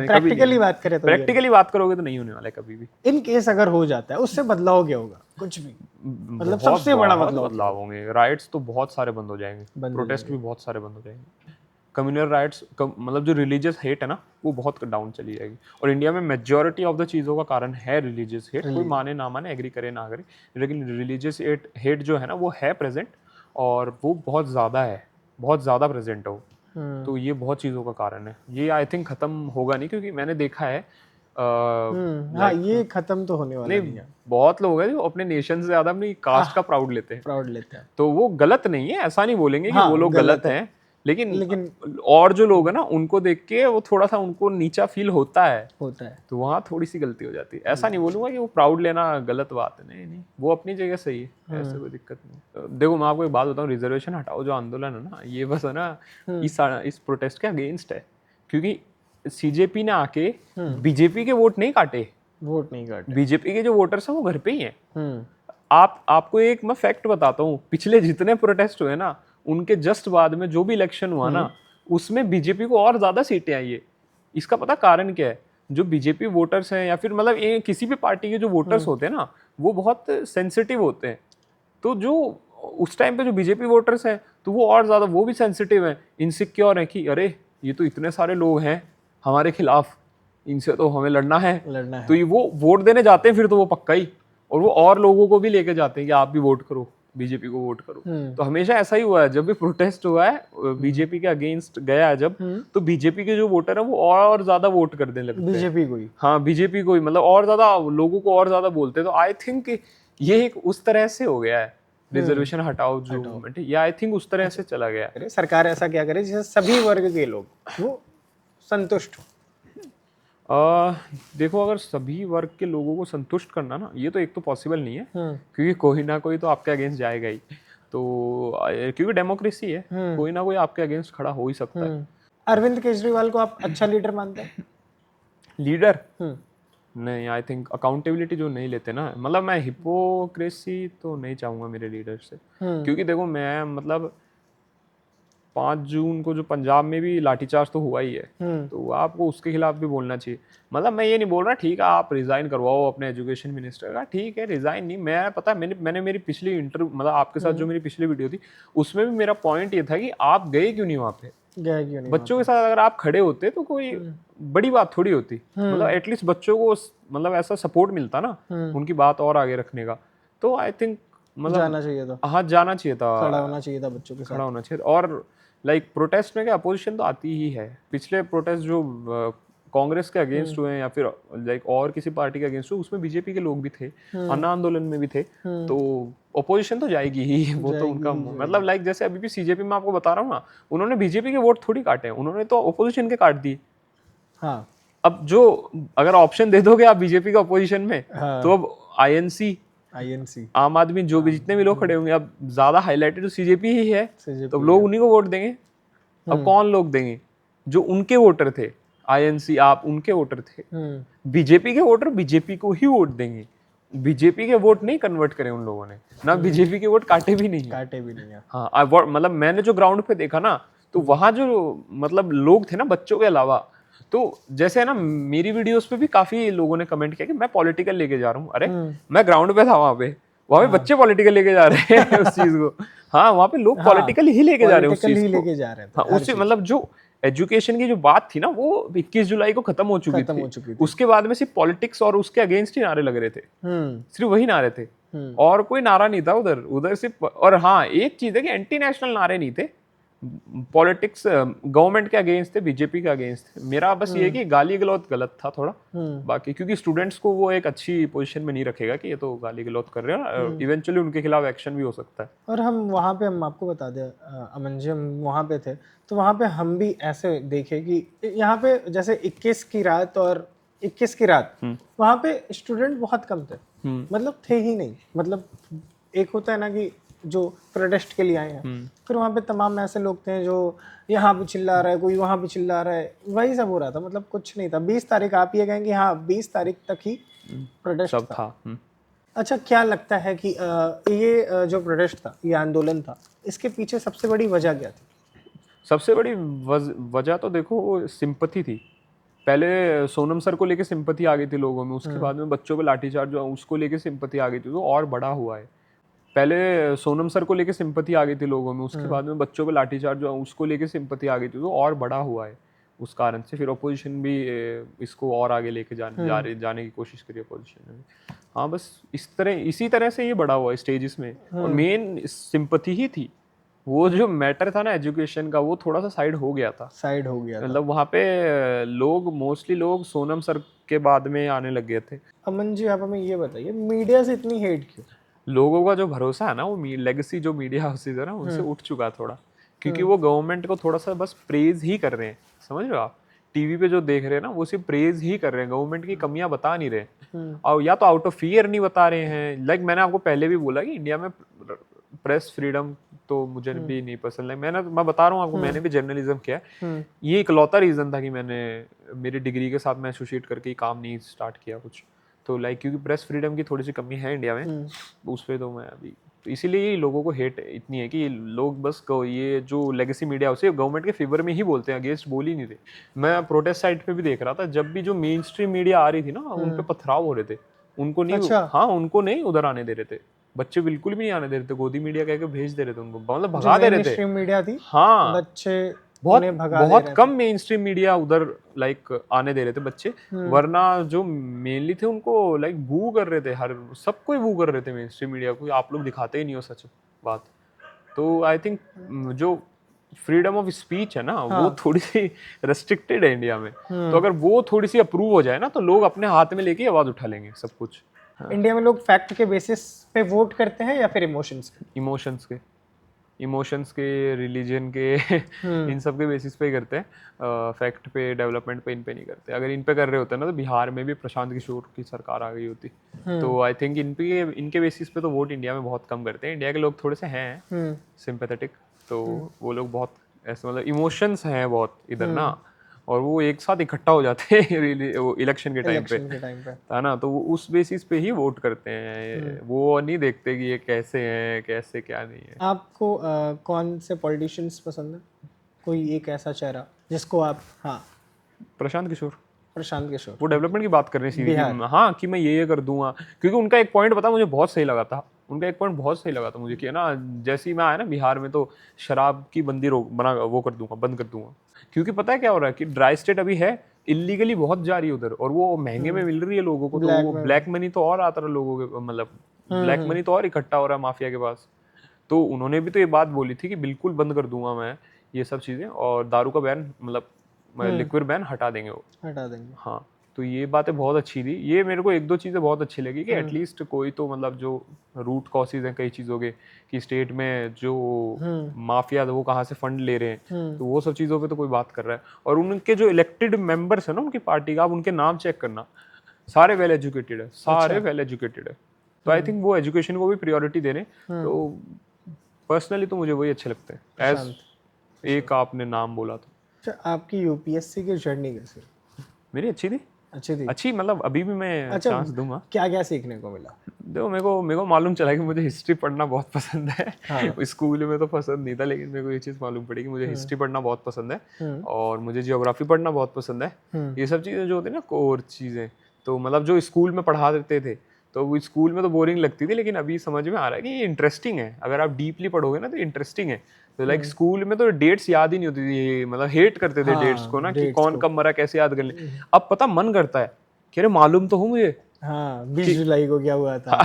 प्रैक्टिकली बात करोगे तो नहीं होने वाला है कभी भी। इन केस अगर हो जाता है, उससे बदलाव क्या होगा? कुछ भी, मतलब सबसे बड़ा बदलाव होंगे। राइट्स तो बहुत सारे बंद हो जाएंगे, प्रोटेस्ट भी बहुत सारे बंद हो जाएंगे। कम्युनल राइट्स मतलब जो रिलीजियस हेट है ना वो बहुत डाउन चली जाएगी। और इंडिया में मेजॉरिटी ऑफ द चीज़ों का कारण है रिलीजियस हेट, कोई माने ना माने, एग्री करे ना करे, लेकिन रिलीजियस हेट जो है ना वो है प्रेजेंट, और वो बहुत ज़्यादा प्रेजेंट है वो। तो ये बहुत चीज़ों का कारण है। ये आई थिंक खत्म होगा नहीं, क्योंकि मैंने देखा है हाँ, ये खत्म तो होने वाला नहीं है। बहुत लोग हैं जो अपने नेशन से ज्यादा अपनी कास्ट का प्राउड लेते हैं। तो वो गलत नहीं है, ऐसा नहीं बोलेंगे कि वो लोग गलत हैं, लेकिन और जो लोग हैं ना उनको देख के वो थोड़ा सा उनको नीचा फील होता है, तो वहाँ थोड़ी सी गलती हो जाती है। ऐसा नहीं बोलूंगा कि वो प्राउड लेना गलत बात है, नहीं, वो अपनी जगह सही है, ऐसे कोई दिक्कत नहीं। देखो मैं आपको एक बात बताऊँ, रिजर्वेशन हटाओ जो आंदोलन है ना, ये बस है ना इस प्रोटेस्ट के अगेंस्ट है, क्योंकि सीजेपी ने आके बीजेपी के वोट नहीं काटे। बीजेपी के जो वोटर्स हैं वो घर पे ही हैं। आपको एक मैं फैक्ट बताता हूँ, पिछले जितने प्रोटेस्ट हुए ना उनके जस्ट बाद में जो भी इलेक्शन हुआ ना उसमें बीजेपी को और ज्यादा सीटें आई है। इसका पता कारण क्या है? जो बीजेपी वोटर्स हैं या फिर मतलब ये किसी भी पार्टी के जो वोटर्स होते हैं ना वो बहुत सेंसिटिव होते हैं। तो जो उस टाइम पे जो बीजेपी वोटर्स हैं तो वो और ज्यादा वो भी सेंसिटिव हैं, इनसिक्योर हैं कि अरे ये तो इतने सारे लोग हैं हमारे खिलाफ, इनसे तो हमें लड़ना है। तो ये वो वोट देने जाते हैं फिर तो वो पक्का ही, और वो और लोगों को भी लेके जाते हैं कि आप भी वोट करो, बीजेपी को वोट करो। तो हमेशा ऐसा ही हुआ है, जब भी प्रोटेस्ट हुआ है बीजेपी के अगेंस्ट गया है जब, तो बीजेपी के जो वोटर है वो और ज्यादा वोट कर देने लगते हैं बीजेपी को ही। हाँ, बीजेपी को ही, मतलब और ज्यादा लोगों को और ज्यादा बोलते हैं। तो आई थिंक ये एक उस तरह से हो गया है, रिजर्वेशन हटाओ जो मूवमेंट है, ये आई थिंक उस तरह से चला गया है। सरकार ऐसा क्या करे जिससे सभी वर्ग के लोग वो संतुष्ट हो? देखो, अगर सभी वर्ग के लोगों को संतुष्ट करना ना, ये तो एक तो पॉसिबल नहीं है, क्योंकि कोई ना कोई तो आपके अगेंस्ट जाएगा ही। तो क्योंकि डेमोक्रेसी है, कोई ना कोई आपके अगेंस्ट खड़ा हो ही सकता है। अरविंद केजरीवाल को आप अच्छा लीडर मानते हैं? लीडर नहीं, आई थिंक अकाउंटेबिलिटी जो नहीं लेते ना, मतलब मैं हिपोक्रेसी तो नहीं चाहूंगा मेरे लीडर से, क्योंकि देखो मैं मतलब 5 जून को जो पंजाब में भी लाठीचार्ज तो हुआ ही है, तो आपको उसके खिलाफ भी बोलना चाहिए। मतलब मैं ये नहीं बोल रहा ठीक है आप रिजाइन करवाओ अपने एजुकेशन मिनिस्टर का, ठीक है रिजाइन नहीं, मैं पता मैंने मेरी पिछली इंटरव्यू मतलब आपके साथ जो मेरी पिछली वीडियो थी उसमें भी मेरा पॉइंट ये था कि आप गए क्यों नहीं वहाँ पे, गए क्यों नहीं बच्चों के साथ अगर आप खड़े होते तो कोई बड़ी बात थोड़ी होती, मतलब एटलीस्ट बच्चों को मतलब ऐसा सपोर्ट मिलता ना उनकी बात और आगे रखने का। तो आई थिंक मतलब जाना चाहिए था, हाँ जाना चाहिए था, खड़ा होना चाहिए था बच्चों के साथ। खड़ा होना चाहिए। और लाइक प्रोटेस्ट में क्या अपोजिशन तो आती ही है, पिछले प्रोटेस्ट जो कांग्रेस के अगेंस्ट हुए या फिर लाइक और किसी पार्टी के अगेंस्ट हुए उसमें बीजेपी के लोग भी थे, अन्ना आंदोलन में भी थे, तो अपोजिशन तो जाएगी ही, वो तो उनका मतलब लाइक जैसे अभी भी सीजेपी में आपको बता रहा हूँ ना, उन्होंने बीजेपी के वोट थोड़ी काटे हैं, उन्होंने तो अपोजिशन के काट दिए। हाँ अब जो अगर ऑप्शन दे दोगे आप बीजेपी के अपोजिशन में, तो अब आईएनसी आम आदमी जो भी जितने भी लोग खड़े होंगे, अब ज्यादा हाईलाइटेड तो सीजेपी ही है, तो अब लोग उन्हीं को वोट देंगे। अब कौन लोग देंगे, जो उनके वोटर थे, आईएनसी आप उनके वोटर थे, बीजेपी के वोटर बीजेपी को ही वोट देंगे, बीजेपी के वोट नहीं कन्वर्ट करे उन लोगों ने, ना बीजेपी के वोट काटे भी नहीं है। हाँ मतलब मैंने जो ग्राउंड पे देखा ना, तो वहां जो मतलब लोग थे ना बच्चों के अलावा, तो जैसे है ना मेरी वीडियोस पे भी काफी लोगों ने कमेंट किया कि मैं पॉलिटिकल लेके जा रहा हूँ, अरे मैं ग्राउंड पे था वहां पे बच्चे पॉलिटिकल लेके जा रहे हैं उस चीज को। हाँ वहाँ पे लोग पॉलिटिकल ही लेके जा रहे हैं उस चीज को। हाँ उससे मतलब जो एजुकेशन की जो बात थी ना वो 21 जुलाई को खत्म हो चुकी थी। उसके बाद में सिर्फ पॉलिटिक्स और उसके अगेंस्ट ही नारे लग रहे थे, सिर्फ वही नारे थे और कोई नारा नहीं था उधर सिर्फ। और हाँ एक चीज है कि एंटी नेशनल नारे नहीं थे, पॉलिटिक्स गवर्नमेंट के अगेंस्ट थे, बीजेपी के अगेंस्ट थे। मेरा बस ये है कि गाली गलौज गलत था थोड़ा, बाकी क्योंकि स्टूडेंट्स को वो एक अच्छी पोजीशन में नहीं रखेगा कि ये तो गाली गलौज कर रहे हैं, इवेंचुअली उनके खिलाफ एक्शन भी हो सकता है। और हम वहाँ पे, हम आपको बता दें अमन जी, हम वहाँ पे थे तो वहाँ पे हम भी ऐसे देखे कि यहाँ पे जैसे 21 की रात और 21 की रात वहाँ पे स्टूडेंट बहुत कम थे, मतलब थे ही नहीं। मतलब एक होता है ना कि जो प्रोटेस्ट के लिए आए हैं, फिर वहाँ पे तमाम ऐसे लोग थे जो यहाँ पे चिल्ला रहा है, कोई वहाँ पे चिल्ला रहा है, वही सब हो रहा था, मतलब कुछ नहीं था। 20 तारीख आप ये कहें कि हाँ 20 तारीख तक ही प्रोटेस्ट था। अच्छा क्या लगता है कि ये जो प्रोटेस्ट था, ये आंदोलन था, इसके पीछे सबसे बड़ी वजह क्या थी? सबसे बड़ी वजह तो देखो सिंपैथी थी। पहले सोनम सर को लेके सिंपैथी आ गई थी लोगों में, उसके बाद में बच्चों पे लाठीचार्ज जो उसको लेके सिंपैथी आ गई थी, तो और बड़ा हुआ है। पहले सोनम सर को लेके सिंपैथी आ गई थी लोगों में, उसके बाद में बच्चों पे लाठीचार्ज जो उसको लेके सिंपैथी आ गई थी, तो और बड़ा हुआ है उस कारण से। फिर अपोजिशन भी इसको और आगे लेके जाने की कोशिश करी अपोजिशन ने। हाँ बस इसी तरह से ये बड़ा हुआ है स्टेजेस में, और मेन सिंपैथी ही थी। वो जो मैटर था ना एजुकेशन का, वो थोड़ा सा साइड हो गया था मतलब वहाँ पे मोस्टली लोग सोनम सर के बाद में आने लग गए थे। अमन जी आप हमें ये बताइए, मीडिया से इतनी हेट क्यों? लोगों का जो भरोसा है ना, वो लेगेसी जो मीडिया हाउसेज है ना उनसे उठ चुका थोड़ा, क्योंकि वो गवर्नमेंट को थोड़ा सा बस प्रेज ही कर रहे हैं, समझ रहे हो आप? टीवी पे जो देख रहे हैं ना वो सिर्फ प्रेज ही कर रहे हैं, गवर्नमेंट की कमियां बता नहीं रहे, और या तो आउट ऑफ फियर नहीं बता रहे हैं। लाइक मैंने आपको पहले भी बोला कि इंडिया में प्रेस फ्रीडम तो मुझे भी नहीं पसंद है। मैं बता रहा हूँ आपको, मैंने भी जर्नलिज्म किया है, ये इकलौता रीजन था कि मैंने मेरी डिग्री के साथ मैं एसोसिएट करके काम नहीं स्टार्ट किया कुछ, तो लाइक क्योंकि प्रेस फ्रीडम की थोड़ी सी कमी है इंडिया में, उस पर तो मैं अभी, तो इसीलिए लोगों को हेट इतनी है कि लोग बस ये जो लेगेसी मीडिया उसे गवर्नमेंट के फेवर में ही बोलते हैं, अगेंस्ट बोल ही नहीं रहे। मैं प्रोटेस्ट साइड पे भी देख रहा था, जब भी जो मेन स्ट्रीम मीडिया आ रही थी ना उन पे पथराव हो रहे थे, उनको नहीं। अच्छा। हाँ उनको नहीं उधर आने दे रहे थे, बच्चे बिल्कुल भी नहीं आने दे रहे थे, गोदी मीडिया कह के भेज दे रहे थे उनको, मतलब भगा दे रहे थे। स्ट्रीम मीडिया थी, हाँ बच्चे बहुत कम मेन स्ट्रीम मीडिया उधर लाइक आने दे रहे थे बच्चे, वरना जो मेनली थे उनको लाइक बू कर रहे थे, हर सबको ही बू कर रहे थे मेन स्ट्रीम मीडिया को, आप लोग दिखाते ही नहीं हो सच बात। तो आई थिंक जो फ्रीडम ऑफ स्पीच है ना, वो थोड़ी सी रेस्ट्रिक्टेड है इंडिया में, तो अगर वो थोड़ी सी अप्रूव हो जाए ना, तो लोग अपने हाथ में लेके आवाज उठा लेंगे सब कुछ। इंडिया में लोग फैक्ट के बेसिस पे वोट करते हैं या फिर इमोशंस के रिलीजन के इन सब के बेसिस पे ही करते हैं, फैक्ट पे डेवलपमेंट पे इन पे नहीं करते। अगर इन पे कर रहे होते ना तो बिहार में भी प्रशांत किशोर की सरकार आ गई होती। तो आई थिंक इनके बेसिस पे तो वोट इंडिया में बहुत कम करते हैं। इंडिया के लोग थोड़े से हैं सिंपैथेटिक, तो वो लोग बहुत ऐसे मतलब इमोशंस हैं बहुत इधर ना, और वो एक साथ इकट्ठा हो जाते हैं इलेक्शन के टाइम पे, है ना, तो वो उस बेसिस पे ही वोट करते हैं, वो नहीं देखते कि ये कैसे हैं कैसे क्या नहीं है। आपको कौन से पॉलिटिशियंस पसंद है? कोई एक ऐसा चेहरा जिसको आप, हाँ, प्रशांत किशोर, प्रशांत किशोर। वो डेवलपमेंट की बात कर रहे हैं सीधी बिहार। कि हाँ कि मैं ये कर दूंगा, क्योंकि उनका एक पॉइंट पता मुझे बहुत सही लगा था। उनका एक पॉइंट बहुत सही लगा था मुझे कि है ना, जैसे ही मैं आया ना बिहार में तो शराब की बंदी रोक बना वो कर दूंगा, बंद कर दूंगा। क्योंकि पता है क्या हो रहा है कि ड्राई स्टेट अभी है, इलीगली बहुत जा रही है उधर, और वो महंगे में मिल रही है लोगों को, तो Black वो में। ब्लैक मनी तो और आता रहा लोगों के, मतलब ब्लैक मनी तो और इकट्ठा हो रहा है माफिया के पास। तो उन्होंने भी तो ये बात बोली थी कि बिल्कुल बंद कर दूंगा मैं ये सब चीजें, और दारू का बैन, मतलब लिक्विड बैन हटा देंगे वो। हटा देंगे। हाँ, तो ये बातें बहुत अच्छी थी। ये मेरे को एक दो चीज़ें बहुत अच्छी लगी कि एटलीस्ट कोई तो, मतलब जो रूट कॉसेज हैं कई चीज़ों के, कि स्टेट में जो माफिया वो कहाँ से फंड ले रहे हैं, तो वो सब चीज़ों पे तो कोई बात कर रहा है। और उनके जो इलेक्टेड मेंबर्स हैं ना उनकी पार्टी का, आप उनके नाम चेक करना, सारे वेल एजुकेटेड है, सारे वेल एजुकेटेड है। तो आई थिंक वो एजुकेशन को भी प्रायोरिटी दे रहे हैं। तो पर्सनली तो मुझे वही अच्छे लगते हैं। एज एक आपने नाम बोला था। अच्छा, आपकी यूपीएससी की जर्नी कैसी? मेरी अच्छी थी, अच्छी थी। अच्छी मतलब अभी भी मैं चांस दूंगा। क्या क्या सीखने को मिला? देखो मेरे को मालूम चला कि मुझे हिस्ट्री पढ़ना बहुत पसंद है। हाँ। स्कूल में तो पसंद नहीं था, लेकिन मेरे को ये चीज़ मालूम पड़ी कि मुझे हिस्ट्री पढ़ना बहुत पसंद है, और मुझे जियोग्राफी पढ़ना बहुत पसंद है। ये सब चीज़ें जो होती है ना कोर चीज़ें, तो मतलब जो स्कूल में पढ़ा देते थे तो वो स्कूल में तो बोरिंग लगती थी, लेकिन अभी समझ में आ रहा है कि ये इंटरेस्टिंग है। अगर आप डीपली पढ़ोगे ना तो इंटरेस्टिंग है। तो लाइक स्कूल में तो डेट्स याद ही नहीं होती थी, मतलब हेट करते थे डेट्स को ना, कि कौन कब मरा कैसे याद कर ले। अब पता मन करता है कि अरे मालूम तो हो मुझे। हाँ, 20 जुलाई को क्या हुआ था?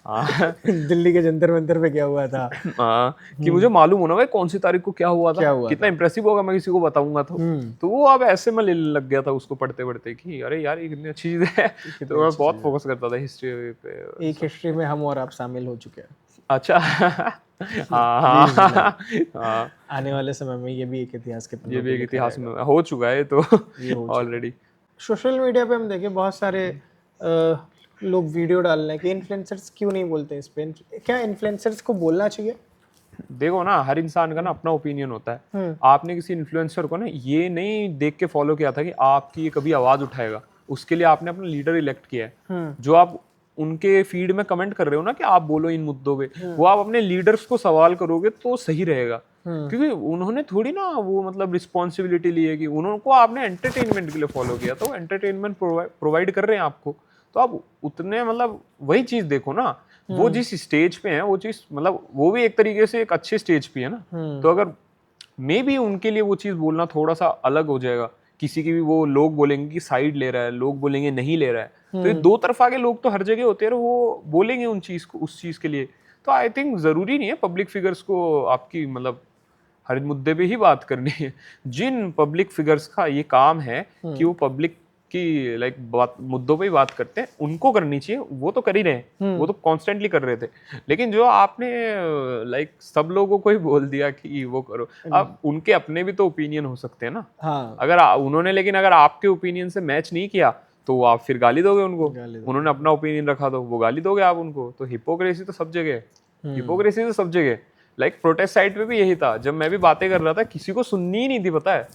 हाँ दिल्ली के जंतर मंतर पे क्या हुआ था? हाँ, कि मुझे मालूम होना भाई कौन सी तारीख को क्या हुआ था, हुआ कितना इंप्रेसिव होगा मैं किसी को बताऊंगा तो वो अब ऐसे में लग गया था उसको पढ़ते पढ़ते कि अरे यार ये कितनी अच्छी चीज है। तो मैं बहुत फोकस करता था हिस्ट्री पे। एक हिस्ट्री में हम और आप शामिल हो चुके हैं। अच्छा हाँ हाँ, आने वाले समय में ये भी एक इतिहास के ये भी एक इतिहास में हो चुका है तो ऑलरेडी। सोशल मीडिया पे हम देखें बहुत सारे लोग वीडियो डाल रहे हैं कि इन्फ्लुएंसर्स क्यों नहीं बोलते इस पे? क्या इन्फ्लुएंसर्स को बोलना चाहिए? देखो ना, हर इंसान का ना अपना ओपिनियन होता है। आपने किसी इन्फ्लुएंसर को ना ये नहीं देख के फॉलो किया था कि आपकी ये कभी आवाज उठाएगा, उसके लिए आपने अपना लीडर इलेक्ट किया है। जो आप उनके फीड में कमेंट कर रहे हो ना कि आप बोलो इन मुद्दों पे, वो आप अपने लीडर्स को सवाल करोगे तो सही रहेगा। क्योंकि उन्होंने थोड़ी ना वो मतलब रिस्पॉन्सिबिलिटी ली है कि उनको आपने एंटरटेनमेंट के लिए फॉलो किया, तो एंटरटेनमेंट प्रोवाइड कर रहे हैं आपको, तो आप उतने मतलब वही चीज देखो ना। वो जिस स्टेज पे है वो चीज, मतलब वो भी एक तरीके से एक अच्छे स्टेज पे है ना। तो अगर मे बी उनके लिए वो चीज बोलना थोड़ा सा अलग हो जाएगा, किसी की भी वो लोग बोलेंगे कि साइड ले रहा है, लोग बोलेंगे नहीं ले रहा है, तो ये दो तरफा के लोग तो हर जगह होते हैं, वो बोलेंगे उन चीज को, उस चीज के लिए। तो आई थिंक जरूरी नहीं है पब्लिक फिगर्स को आपकी मतलब हर मुद्दे पे ही बात करनी है। जिन पब्लिक फिगर्स का ये काम है कि वो पब्लिक की लाइक बात मुद्दों पे ही बात करते हैं, उनको करनी चाहिए, वो तो कर ही रहे हैं, वो तो कॉन्स्टेंटली कर रहे थे। लेकिन जो आपने लाइक सब लोगों को ही बोल दिया कि वो करो, अब उनके अपने भी तो ओपिनियन हो सकते हैं ना। हाँ। अगर उन्होंने लेकिन अगर आपके ओपिनियन से मैच नहीं किया तो आप फिर गाली दोगे उनको। उन्होंने अपना ओपिनियन रखा तो वो गाली दोगे आप उनको। तो हिपोक्रेसी तो सब जगह है, हिपोक्रेसी तो सब जगह। लाइक प्रोटेस्ट साइट पे भी यही था, जब मैं भी बातें कर रहा था किसी को सुननी ही नहीं थी, पता है।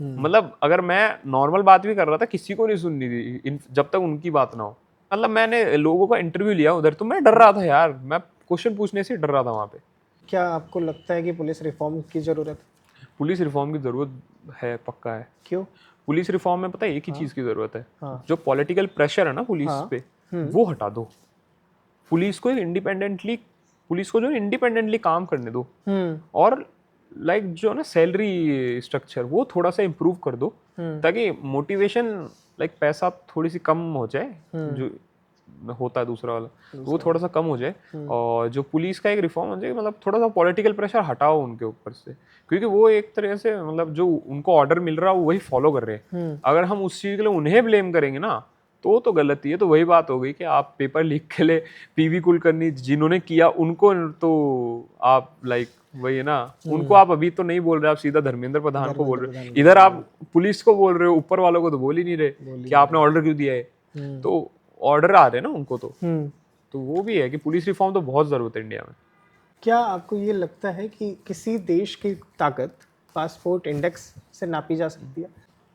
मतलब अगर मैं नॉर्मल बात भी कर रहा था किसी को नहीं सुननी थी जब तक उनकी बात ना हो। मतलब मैंने लोगों का इंटरव्यू लिया उधर, तो मैं डर रहा था यार, मैं क्वेश्चन पूछने से डर रहा था वहाँ पे। क्या आपको लगता है कि पुलिस रिफॉर्म की जरूरत है? पुलिस रिफॉर्म की जरूरत है, पक्का है। क्यों? पुलिस रिफॉर्म में पता है एक ही चीज की जरूरत है, जो पॉलिटिकल प्रेशर है ना पुलिस पे, वो हटा दो। पुलिस को जो इंडिपेंडेंटली काम करने दो, और लाइक जो ना सैलरी स्ट्रक्चर वो थोड़ा सा इम्प्रूव कर दो, ताकि मोटिवेशन लाइक पैसा थोड़ी सी कम हो जाए, जो होता है दूसरा वाला वो थोड़ा सा कम हो जाए। और जो पुलिस का एक रिफॉर्म हो जाए, मतलब थोड़ा सा पॉलिटिकल प्रेशर हटाओ उनके ऊपर से, क्योंकि वो एक तरह से मतलब जो उनको ऑर्डर मिल रहा है वो वही फॉलो कर रहे हैं। अगर हम उस चीज के लिए उन्हें ब्लेम करेंगे ना तो गलती है। तो वही बात हो गई कि आप पेपर लीक के लिए पीवी कुलकर्णी जिन्होंने किया उनको तो आप लाइक वही है ना, उनको आप अभी तो नहीं बोल रहे, आप सीधा धर्मेंद्र प्रधान को बोल रहे हो। इधर आप पुलिस को बोल रहे हो, ऊपर वालों को तो बोल ही नहीं रहे कि आपने ऑर्डर क्यों दिया है। तो ऑर्डर आ रहे हैं ना उनको तो वो भी है कि पुलिस रिफॉर्म तो बहुत जरूरत है इंडिया में। क्या आपको ये लगता है कि किसी देश की ताकत पासपोर्ट इंडेक्स से नापी जा सकती है?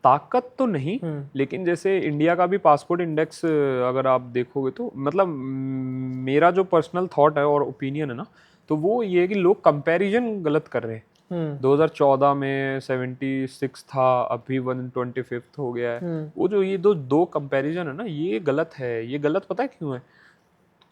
ताकत तो नहीं, लेकिन जैसे इंडिया का भी पासपोर्ट इंडेक्स अगर आप देखोगे तो मतलब मेरा जो पर्सनल थॉट है और ओपिनियन है ना, तो वो ये है कि लोग कंपैरिजन गलत कर रहे हैं। 2014 में 76 था, अभी 125th हो गया है। वो जो ये दो कंपैरिजन है ना, ये गलत है। ये गलत पता है क्यों है?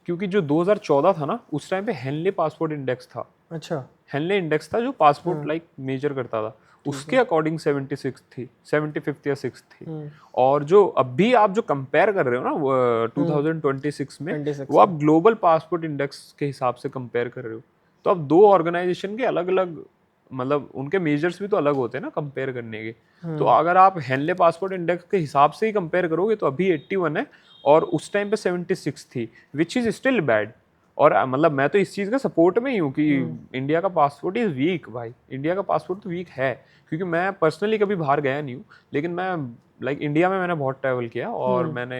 क्योंकि जो 2014 था ना, उस टाइम पे हेनले पासपोर्ट इंडेक्स था। अच्छा। हेनले इंडेक्स था जो पासपोर्ट लाइक मेजर करता था, उसके अकॉर्डिंग 76 थी, 75th या 6th थी। और जो अभी आप जो कंपेयर कर रहे हो ना 2026 में, 26 वो आप ग्लोबल पासपोर्ट इंडेक्स के हिसाब से कंपेयर कर रहे हो। तो अब दो ऑर्गेनाइजेशन के अलग अलग, मतलब उनके मेजर्स भी तो अलग होते हैं ना कंपेयर करने के। तो अगर आप हेनले पासपोर्ट इंडेक्स के हिसाब से ही कंपेयर करोगे तो अभी 81 है और उस टाइम पे 76 थी, विच इज स्टिल बैड। और मतलब मैं तो इस चीज़ का सपोर्ट में ही हूँ कि इंडिया का पासपोर्ट इज़ वीक भाई। इंडिया का पासपोर्ट तो वीक है, क्योंकि मैं पर्सनली कभी बाहर गया नहीं हूँ, लेकिन मैं लाइक इंडिया में मैंने बहुत ट्रैवल किया और मैंने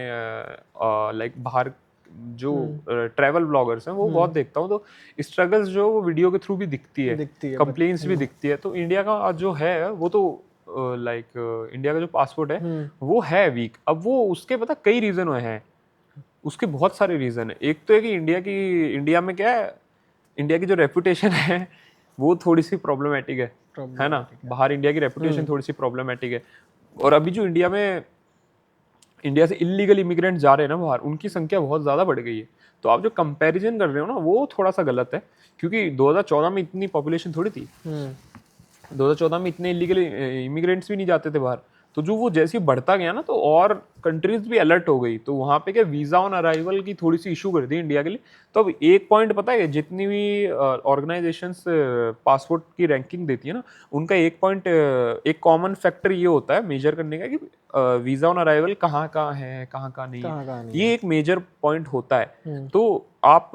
लाइक बाहर जो ट्रैवल ब्लॉगर्स हैं वो बहुत देखता हूँ, तो स्ट्रगल्स जो वो वीडियो के थ्रू भी दिखती है, कंप्लेंट्स भी दिखती है। तो इंडिया का जो है वो तो लाइक इंडिया का जो पासपोर्ट है वो है वीक। अब वो उसके पता कई रीज़न हैं, उसके बहुत सारे रीज़न है। एक तो है कि इंडिया में क्या है, इंडिया की जो रेपुटेशन है वो थोड़ी सी प्रॉब्लमेटिक है ना। बाहर इंडिया की रेपुटेशन थोड़ी सी प्रॉब्लमेटिक है। और अभी जो इंडिया से इलीगल इमिग्रेंट जा रहे हैं ना बाहर, उनकी संख्या बहुत ज़्यादा बढ़ गई है। तो आप जो कंपैरिजन कर रहे हो ना वो थोड़ा सा गलत है, क्योंकि 2014 में इतनी पॉपुलेशन थोड़ी थी। 2014 में इतने इलीगल इमिग्रेंट्स भी नहीं जाते थे बाहर। तो जो वो जैसे ही बढ़ता गया ना, तो और कंट्रीज भी अलर्ट हो गई। तो वहाँ पे क्या वीज़ा ऑन अराइवल की थोड़ी सी इशू कर दी इंडिया के लिए। तो अब एक पॉइंट पता है, जितनी भी ऑर्गेनाइजेशंस पासपोर्ट की रैंकिंग देती है ना, उनका एक पॉइंट, एक कॉमन फैक्टर ये होता है मेजर करने का कि वीज़ा ऑन अराइवल कहाँ है, कहाँ नहीं है। ये एक मेजर पॉइंट होता है। तो आप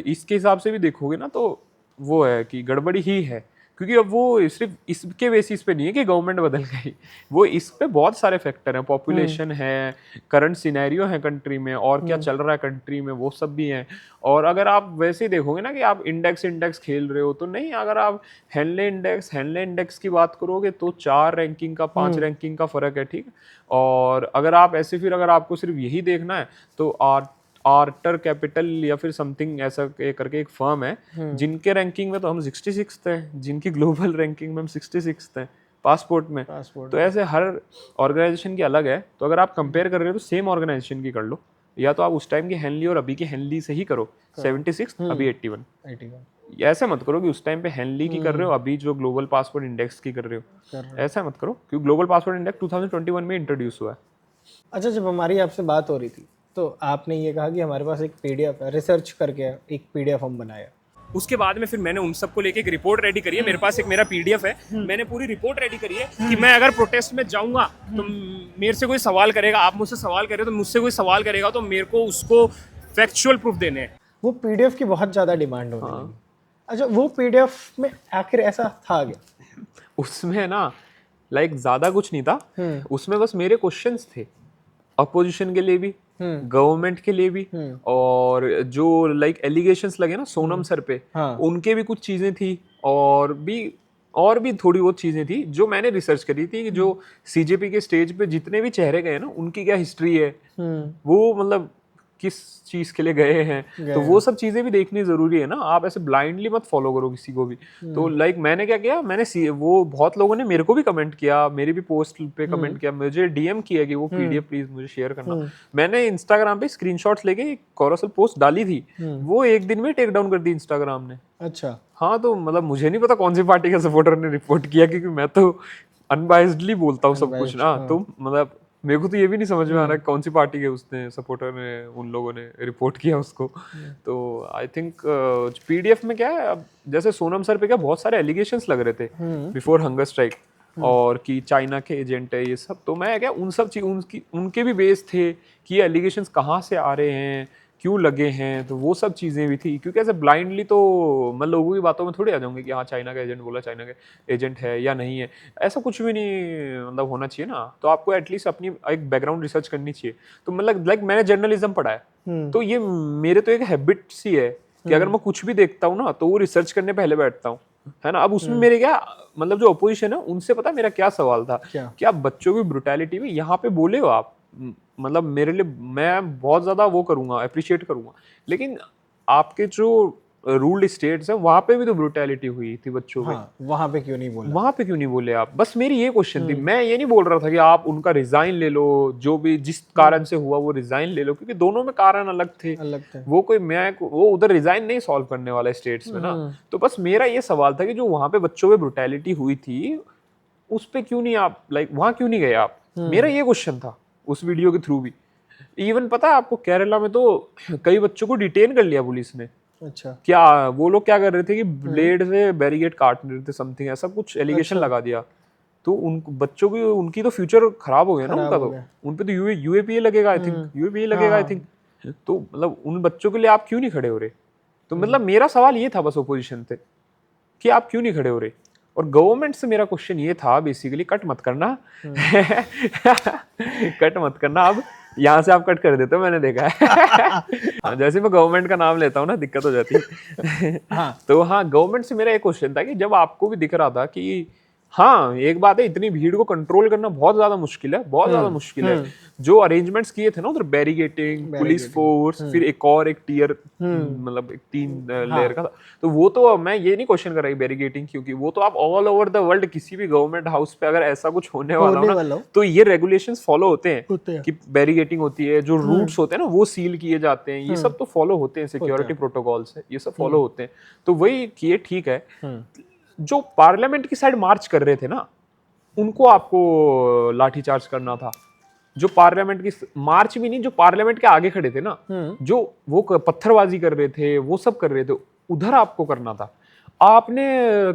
इसके हिसाब से भी देखोगे ना, तो वो है कि गड़बड़ी ही है। क्योंकि अब वो सिर्फ इसके बेसिस पे नहीं है कि गवर्नमेंट बदल गई, वो इस पे बहुत सारे फैक्टर हैं। पॉपुलेशन है, करंट सिनेरियो है कंट्री में, और क्या चल रहा है कंट्री में, वो सब भी हैं। और अगर आप वैसे ही देखोगे ना कि आप इंडेक्स खेल रहे हो, तो नहीं। अगर आप हेनले इंडेक्स की बात करोगे तो 4 रैंकिंग का 5 रैंकिंग का फर्क है, ठीक। और अगर आप ऐसे, फिर अगर आपको सिर्फ यही देखना है तो आर्टर कैपिटल या फिर समथिंग ऐसा करके एक फर्म है, जिनके रैंकिंग में तो हम 66 थे, जिनकी ग्लोबल रैंकिंग में हम 66 थे पासपोर्ट में। तो ऐसे हर ऑर्गेनाइजेशन की अलग है। तो अगर आप कंपेयर कर रहे हो तो सेम ऑर्गेनाइजेशन की कर लो, या तो आप उस टाइम की हेनली और अभी की हेनली से ही करो। 76 अभी 81। ऐसे मत करो कि उस टाइम पे हेनली की कर रहे हो, अभी जो ग्लोबल पासपोर्ट इंडेक्स की कर रहे हो। ऐसा मत करो, क्योंकि ग्लोबल पासपोर्ट इंडेक्स 2021 में इंट्रोड्यूस हुआ है। अच्छा, जब हमारी आपसे बात हो रही थी तो आपने ये कहा कि हमारे पास एक पीडीएफ है, रिसर्च करके एक पीडीएफ हम बनाया। उसके बाद में फिर मैंने उन सबको लेके एक रिपोर्ट रेडी करी है। मेरे पास एक मेरा पीडीएफ है, मैंने पूरी रिपोर्ट रेडी करी है कि मैं अगर प्रोटेस्ट में जाऊंगा तो मेरे से कोई सवाल करेगा, आप मुझसे सवाल करें तो मुझसे कोई सवाल करेगा, तो मेरे को उसको फैक्चुअल प्रूफ देने हैं। वो पीडीएफ की बहुत ज़्यादा डिमांड होने लगी। अच्छा, वो पीडीएफ में आखिर ऐसा था क्या? उसमें ना लाइक ज़्यादा कुछ नहीं था, उसमें बस मेरे क्वेश्चंस थे, अपोजिशन के लिए भी, गवर्नमेंट के लिए भी, और जो लाइक एलिगेशंस लगे ना सोनम सर पे, उनके भी कुछ चीजें थी, और भी थोड़ी बहुत चीजें थी जो मैंने रिसर्च करी थी कि जो सीजेपी के स्टेज पे जितने भी चेहरे गए ना, उनकी क्या हिस्ट्री है, वो मतलब किस चीज के लिए गए हैं। तो वो सब चीजें भी देखनी जरूरी है ना। आप ऐसे ब्लाइंडली मत फॉलो करो किसी को भी। तो लाइक मैंने क्या किया, वो बहुत लोगों ने मेरे को भी कमेंट किया, मेरी भी पोस्ट पे कमेंट किया, मुझे डीएम किया कि वो पीडीएफ प्लीज मुझे शेयर करना। मैंने इंस्टाग्राम पे स्क्रीनशॉट्स लेके एक कोरोसल पोस्ट डाली थी, वो एक दिन में टेक डाउन कर दी इंस्टाग्राम ने। अच्छा। हाँ, तो मतलब मुझे नहीं पता कौन सी पार्टी का सपोर्टर ने रिपोर्ट किया, क्योंकि मैं तो अनबाइस्डली बोलता हूँ सब कुछ ना। तो मतलब मेरे को तो ये भी नहीं समझ में आ रहा है कौन सी पार्टी के उसने सपोर्टर ने, उन लोगों ने रिपोर्ट किया उसको। तो आई थिंक पीडीएफ में क्या है, अब जैसे सोनम सर पे क्या बहुत सारे एलिगेशंस लग रहे थे बिफोर हंगर स्ट्राइक, और कि चाइना के एजेंट है ये सब। तो मैं क्या उन सब चीज उनके भी बेस थे कि ये एलिगेशंस कहाँ से आ रहे हैं, क्यों लगे हैं, तो वो सब चीज़ें भी थी। क्योंकि ऐसे ब्लाइंडली तो मैं लोगों की बातों में थोड़ी आ जाऊंगी कि हाँ चाइना का एजेंट बोला, चाइना का एजेंट है या नहीं है, ऐसा कुछ भी नहीं मतलब होना चाहिए ना। तो आपको एटलीस्ट अपनी एक बैकग्राउंड रिसर्च करनी चाहिए। तो मतलब लाइक मैंने जर्नलिज्म पढ़ा है, तो ये मेरे तो एक हैबिट सी है कि अगर मैं कुछ भी देखता हूँ ना तो वो रिसर्च करने पहले बैठता हूँ, है ना। अब उसमें मेरे क्या मतलब जो अपोजिशन है उनसे पता मेरा क्या सवाल था कि आप बच्चों की ब्रुटैलिटी में यहाँ पे बोले हो आप, मतलब मेरे लिए मैं बहुत ज्यादा वो करूंगा, अप्रिशिएट करूंगा, लेकिन आपके जो रूल्ड स्टेट्स है वहां पे भी तो ब्रुटैलिटी हुई थी बच्चों पे। हाँ, वहां पे क्यों नहीं बोला? वहां पे क्यों नहीं बोले आप? बस मेरी ये क्वेश्चन थी। मैं ये नहीं बोल रहा था कि आप उनका रिजाइन ले लो, जो भी जिस कारण से हुआ वो रिजाइन ले लो, क्योंकि दोनों में कारण अलग थे। अलग थे। वो उधर रिजाइन नहीं सॉल्व करने वाला स्टेट्स में ना। तो बस मेरा ये सवाल था कि जो वहां पे बच्चों पे ब्रुटैलिटी हुई थी उस पे क्यों नहीं आप वहां क्यों नहीं गए आप? मेरा ये क्वेश्चन था उस वीडियो के थ्रू भी। इवन पता है आपको, केरला में तो कई बच्चों को डिटेन कर लिया पुलिस ने। अच्छा। क्या वो लोग क्या कर रहे थे कि ब्लेड से बैरिकेड काट रहे थे, समथिंग ऐसा कुछ एलिगेशन लगा दिया। तो उन बच्चों की उनकी तो फ्यूचर खराब हो गया ना उनका। तो उन पे तो यूएपीए लगेगा आई थिंक, यूएपीए लगेगा आई थिंक। तो मतलब उन बच्चों के लिए आप क्यों नहीं खड़े हो रहे? तो मतलब मेरा सवाल ये था बस ओपोजिशन से कि आप क्यों नहीं खड़े हो रहे। और गवर्नमेंट से मेरा क्वेश्चन ये था बेसिकली, कट मत करना कट मत करना। अब यहाँ से आप कट कर देते हो, मैंने देखा है जैसे मैं गवर्नमेंट का नाम लेता हूँ ना दिक्कत हो जाती है। तो हाँ, गवर्नमेंट से मेरा एक क्वेश्चन था कि जब आपको भी दिख रहा था कि हाँ एक बात है, इतनी भीड़ को कंट्रोल करना बहुत ज्यादा मुश्किल है, बहुत ज्यादा मुश्किल है। जो अरेंजमेंट्स किए थे ना उधर, बैरिगेटिंग, पुलिस फोर्स, फिर एक टीयर, मतलब एक 3 लेयर का था। तो वो तो मैं ये नहीं क्वेश्चन कर रही बैरिगेटिंग, क्योंकि वो तो आप ऑल ओवर द वर्ल्ड किसी भी गवर्नमेंट हाउस पे अगर ऐसा कुछ होने वाला हो ना, तो ये रेगुलेशंस फॉलो होते हैं कि बैरिगेटिंग होती है, जो रूट्स होते हैं ना वो सील किए जाते हैं, ये सब तो फॉलो होते हैं, सिक्योरिटी प्रोटोकॉल्स है, ये सब फॉलो होते हैं। तो वही किए, ठीक है। जो पार्लियामेंट की साइड मार्च कर रहे थे ना, उनको आपको लाठीचार्ज करना था। जो पार्लियामेंट की मार्च भी नहीं, जो पार्लियामेंट के आगे खड़े थे ना, जो वो पत्थरबाजी कर रहे थे, वो सब कर रहे थे, उधर आपको करना था। आपने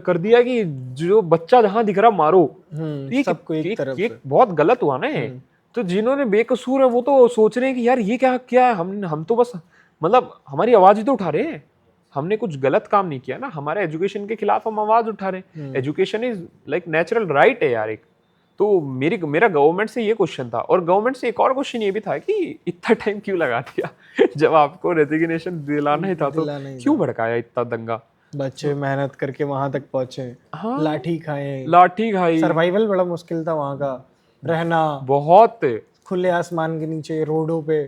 कर दिया कि जो बच्चा जहां दिख रहा मारो। ये सबको एक तरफ ये बहुत गलत हुआ ना ये। तो जिन्होंने बेकसूर है वो तो सोच रहे हैं कि यार ये क्या क्या है, हम तो बस मतलब हमारी आवाज ही तो उठा रहे हैं, हमने कुछ गलत काम नहीं किया ना, हमारे एजुकेशन के खिलाफ हम आवाज उठा रहे हैं। Education is like natural right है यार एक। तो मेरा गवर्नमेंट से ये क्वेश्चन था। और गवर्नमेंट से एक और क्वेश्चन ये भी था कि इतना टाइम क्यों लगा दिया जब आपको रेजिग्नेशन दिलाना ही था तो क्यों भड़काया इतना दंगा? बच्चे मेहनत करके वहां तक पहुंचे, हाँ, लाठी खाई, सर्वाइवल बड़ा मुश्किल था वहां का, रहना बहुत खुले आसमान के नीचे, रोडों पे।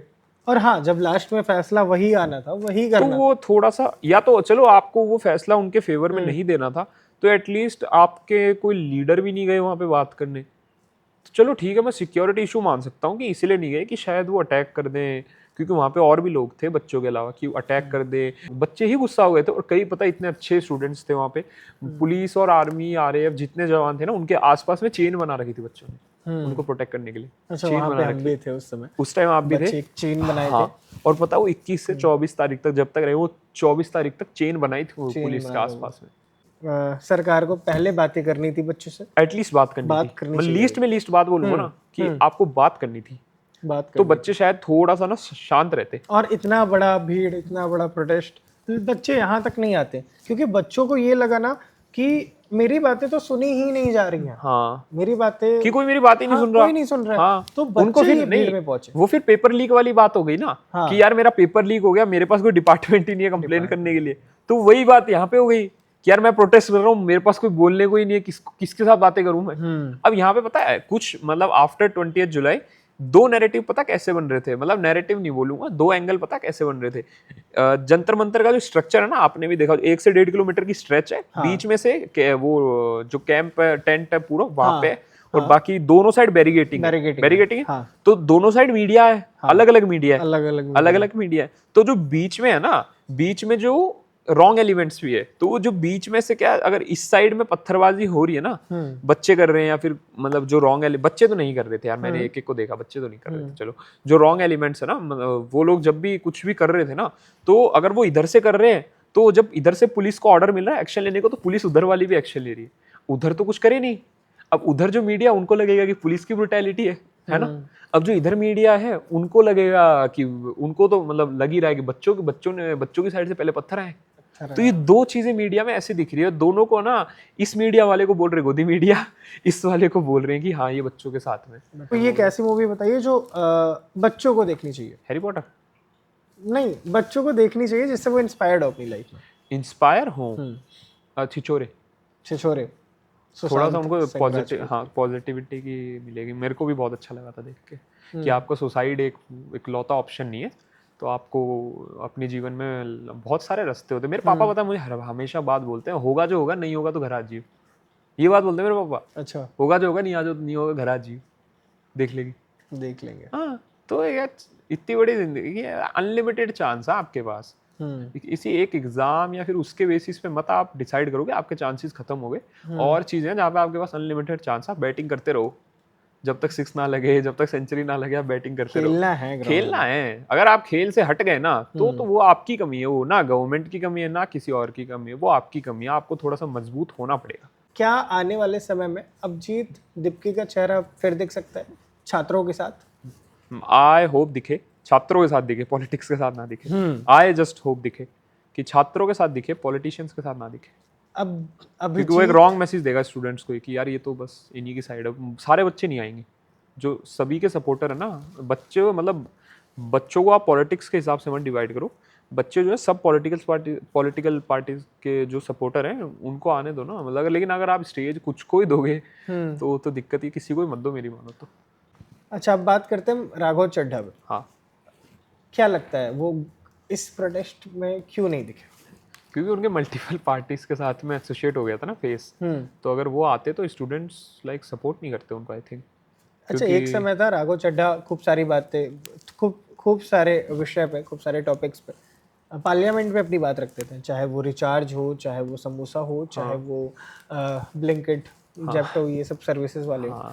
और हाँ, जब लास्ट में फैसला वही आना था, वही करना। तो वो थोड़ा सा, या तो चलो आपको वो फैसला उनके फेवर में नहीं देना था, तो एटलीस्ट आपके कोई लीडर भी नहीं गए वहां पे बात करने। तो चलो ठीक है, मैं सिक्योरिटी इशू मान सकता हूँ कि इसलिए नहीं गए कि शायद वो अटैक कर दें, क्योंकि वहां पे और भी लोग थे बच्चों के अलावा, कि अटैक कर दे। बच्चे ही गुस्सा हो गए थे। और कई पता इतने अच्छे स्टूडेंट्स थे वहां पे, पुलिस और आर्मी, आरएएफ जितने जवान थे ना, उनके आसपास में चेन बना रखी थी बच्चों ने उनको प्रोटेक्ट करने के लिए। अच्छा, वहाँ पे हम भी थे उस समय, उस टाइम आप भी थे। एक चेन बनाए हाँ, थे। और पता वो 21 से 24 तारीख तक जब तक रहे, वो 24 तारीख तक चेन बनाई थी वो पुलिस के आसपास में। सरकार को पहले बातें करनी थी बच्चों से, एटलीस्ट बात करनी थी। लीस्ट में लीस्ट बात बोलूंगा ना कि आपको बात करनी थी, तो बच्चे शायद थोड़ा सा ना शांत रहते। और इतना बड़ा भीड़, इतना बड़ा प्रोटेस्ट, बच्चे यहाँ तक नहीं आते, क्योंकि बच्चों को ये लगा ना कि मेरी बातें तो सुनी ही नहीं जा रही हैं। हाँ, मेरी बातें कि कोई मेरी बात ही नहीं सुन रहा, कोई नहीं सुन रहा। हाँ, तो उनको फिर भीड़ में पहुंचे। वो फिर पेपर लीक वाली बात हो गई ना, कि यार मेरा पेपर लीक हो गया, मेरे पास कोई डिपार्टमेंट ही नहीं है कंप्लेन करने के लिए। तो वही बात यहाँ पे हो गई कि यार मैं प्रोटेस्ट कर रहा हूँ, मेरे पास कोई बोलने को ही नहीं है, किसके साथ बातें करूं मैं। अब यहाँ पे पता है कुछ, मतलब आफ्टर 20 जुलाई 2 नैरेटिव पता कैसे बन रहे थे, मतलब नैरेटिव नहीं बोलूंगा, 2 एंगल पता कैसे बन रहे थे। जंतर मंतर का जो स्ट्रक्चर है ना, आपने भी देखा, 1 से 1.5 किलोमीटर की स्ट्रेच है। बीच में से वो जो कैंप है, टेंट है पूरा वहां पे, और बाकी दोनों साइड बैरिगेटिंग है। तो दोनों साइड मीडिया है, अलग अलग मीडिया है, अलग अलग मीडिया है। तो जो बीच में है ना, बीच में जो रॉन्ग एलिमेंट्स भी है, तो वो जो बीच में से क्या, अगर इस साइड में पत्थरबाजी हो रही है ना, बच्चे कर रहे हैं, या फिर मतलब जो रॉन्ग बच्चे तो नहीं कर रहे थे यार, मैंने एक एक को देखा, बच्चे तो नहीं कर रहे थे, चलो जो रॉन्ग एलिमेंट्स है ना, वो लोग जब भी कुछ भी कर रहे थे ना, तो अगर वो इधर से कर रहे हैं, तो जब इधर से पुलिस को ऑर्डर मिल रहा है एक्शन लेने को, तो पुलिस उधर वाली भी एक्शन ले रही है, उधर तो कुछ करे नहीं। अब उधर जो मीडिया, उनको लगेगा कि पुलिस की ब्रुटैलिटी है ना। अब जो इधर मीडिया है, उनको लगेगा कि, उनको तो मतलब लग ही रहा है कि बच्चों की साइड से पहले पत्थर आए। तो ये 2 चीजें मीडिया में ऐसे दिख रही है, दोनों को ना, इस मीडिया वाले को बोल रहे गोदी मीडिया, इस वाले को बोल रहे हैं कि हाँ ये बच्चों के साथ में। तो ये कैसी मूवी बताइए जो बच्चों को देखनी चाहिए? हैरी पॉटर नहीं, बच्चों को देखनी चाहिए जिससे वो इंस्पायर्ड हो अपनी लाइफ में। इंस्पायर हो? छिछोरे थोड़ा सा उनको पॉजिटिविटी की मिलेगी। मेरे को भी बहुत अच्छा लगा था देख के कि आपका सुसाइड एक लौता ऑप्शन नहीं है, तो आपको अपने जीवन में बहुत सारे रास्ते होते हैं। मेरे पापा पता है मुझे हमेशा बात बोलते हैं, होगा जो होगा, नहीं होगा तो घर आ जाइयो। ये बात बोलते हैं मेरे पापा, अच्छा, होगा जो होगा, नहीं होगा घर आ जाइयो, देख लेगी। देख लेंगे। हाँ, तो यार इतनी बड़ी जिंदगी है, अनलिमिटेड चांस है आपके पास। इसी एक एग्जाम या फिर उसके बेसिस पे मत आप डिसाइड करोगे, आपके चांसेस खत्म हो गए। और चीजें जहाँ पे आपके पास अनलिमिटेड चांस है, बैटिंग करते रहो जब तक सिक्स ना लगे, जब तक सेंचुरी ना लगे, आप बैटिंग करते रहो। खेलना है ग्राउंड खेलना है। अगर आप खेल से हट गए ना तो वो आपकी कमी है, वो ना गवर्नमेंट की कमी है ना किसी और की कमी है, वो आपकी कमी है। आपको थोड़ा सा मजबूत होना पड़ेगा। क्या आने वाले समय में अभिजीत दीप्ति का चेहरा फिर दिख सकता है छात्रों के साथ? आई होप दिखे, छात्रों के साथ दिखे, पॉलिटिक्स के साथ ना दिखे। आई जस्ट होप दिखे कि छात्रों के साथ दिखे, पॉलिटिशियंस के साथ ना दिखे। अब क्योंकि वो एक रॉन्ग मैसेज देगा स्टूडेंट्स को कि यार ये तो बस इन्हीं की साइड है। सारे बच्चे नहीं आएंगे जो सभी के सपोर्टर है ना। बच्चे मतलब बच्चों को आप पॉलिटिक्स के हिसाब से मत डिवाइड करो। बच्चे जो है सब पॉलिटिकल पार्टीज के जो सपोर्टर हैं उनको आने दो ना। मतलब लेकिन अगर आप स्टेज कुछ को ही दोगे तो दिक्कत ही, किसी को ही मत दो मेरी मानो तो। अच्छा, अब बात करते हैं राघव चड्ढा पे। हाँ, क्या लगता है वो इस प्रोटेस्ट में क्यों नहीं दिखे? क्योंकि उनके मल्टीपल पार्टीज के साथ में एसोसिएट हो गया था ना फेस। तो अगर वो आते तो स्टूडेंट्स लाइक सपोर्ट नहीं करते उनको, आई थिंक। अच्छा, एक समय था राघव चड्ढा खूब सारी बातें, खूब सारे विषय पे, खूब सारे टॉपिक्स पे पार्लियामेंट में अपनी बात रखते थे, चाहे वो रिचार्ज हो, चाहे वो समोसा हो, चाहे वो ब्लिंकिट, जेप्टो, ये सब सर्विसेज वाले हो।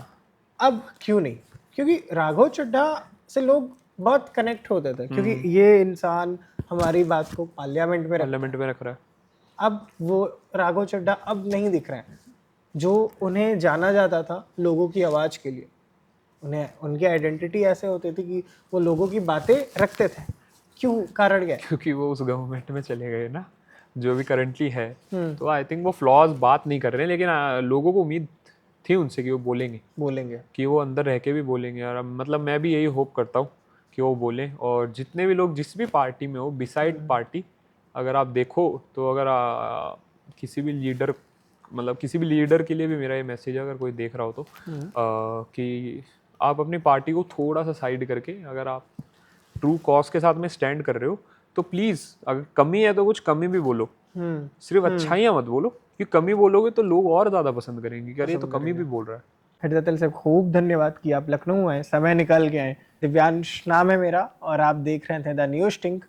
अब क्यों नहीं? क्योंकि राघव चड्ढा से लोग बहुत कनेक्ट होते थे, क्योंकि ये इंसान हमारी बात को पार्लियामेंट में रख रहा है। अब वो राघव चड्ढा अब नहीं दिख रहे हैं, जो उन्हें जाना जाता था लोगों की आवाज़ के लिए। उन्हें उनकी आइडेंटिटी ऐसे होती थी कि वो लोगों की बातें रखते थे। क्यों? कारण क्या है? क्योंकि वो उस गवर्नमेंट में चले गए ना जो भी करंटली है। तो आई थिंक वो फ्लॉज बात नहीं कर रहे हैं, लेकिन लोगों को उम्मीद थी उनसे कि वो बोलेंगे कि वो अंदर रह के भी बोलेंगे। और मतलब मैं भी यही होप करता हूँ कि वो बोलें। और जितने भी लोग जिस भी पार्टी में हो, बिसाइड पार्टी, अगर आप देखो तो अगर किसी भी लीडर, मतलब किसी भी लीडर के लिए भी मेरा ये मैसेज है, अगर कोई देख रहा हो तो कि आप अपनी पार्टी को थोड़ा सा साइड करके, अगर आप ट्रू कॉज के साथ में स्टैंड कर रहे हो तो प्लीज़, अगर कमी है तो कुछ कमी भी बोलो, सिर्फ अच्छाइयाँ मत बोलो। कि कमी बोलोगे तो लोग और ज़्यादा पसंद करेंगे कि अरे ये तो कमी भी बोल रहा है। हरदत्तल साहब, खूब धन्यवाद कि आप लखनऊ आए, समय निकाल के आए। दिव्यांश नाम है मेरा और आप देख रहे थे द न्यूज़ टिंक।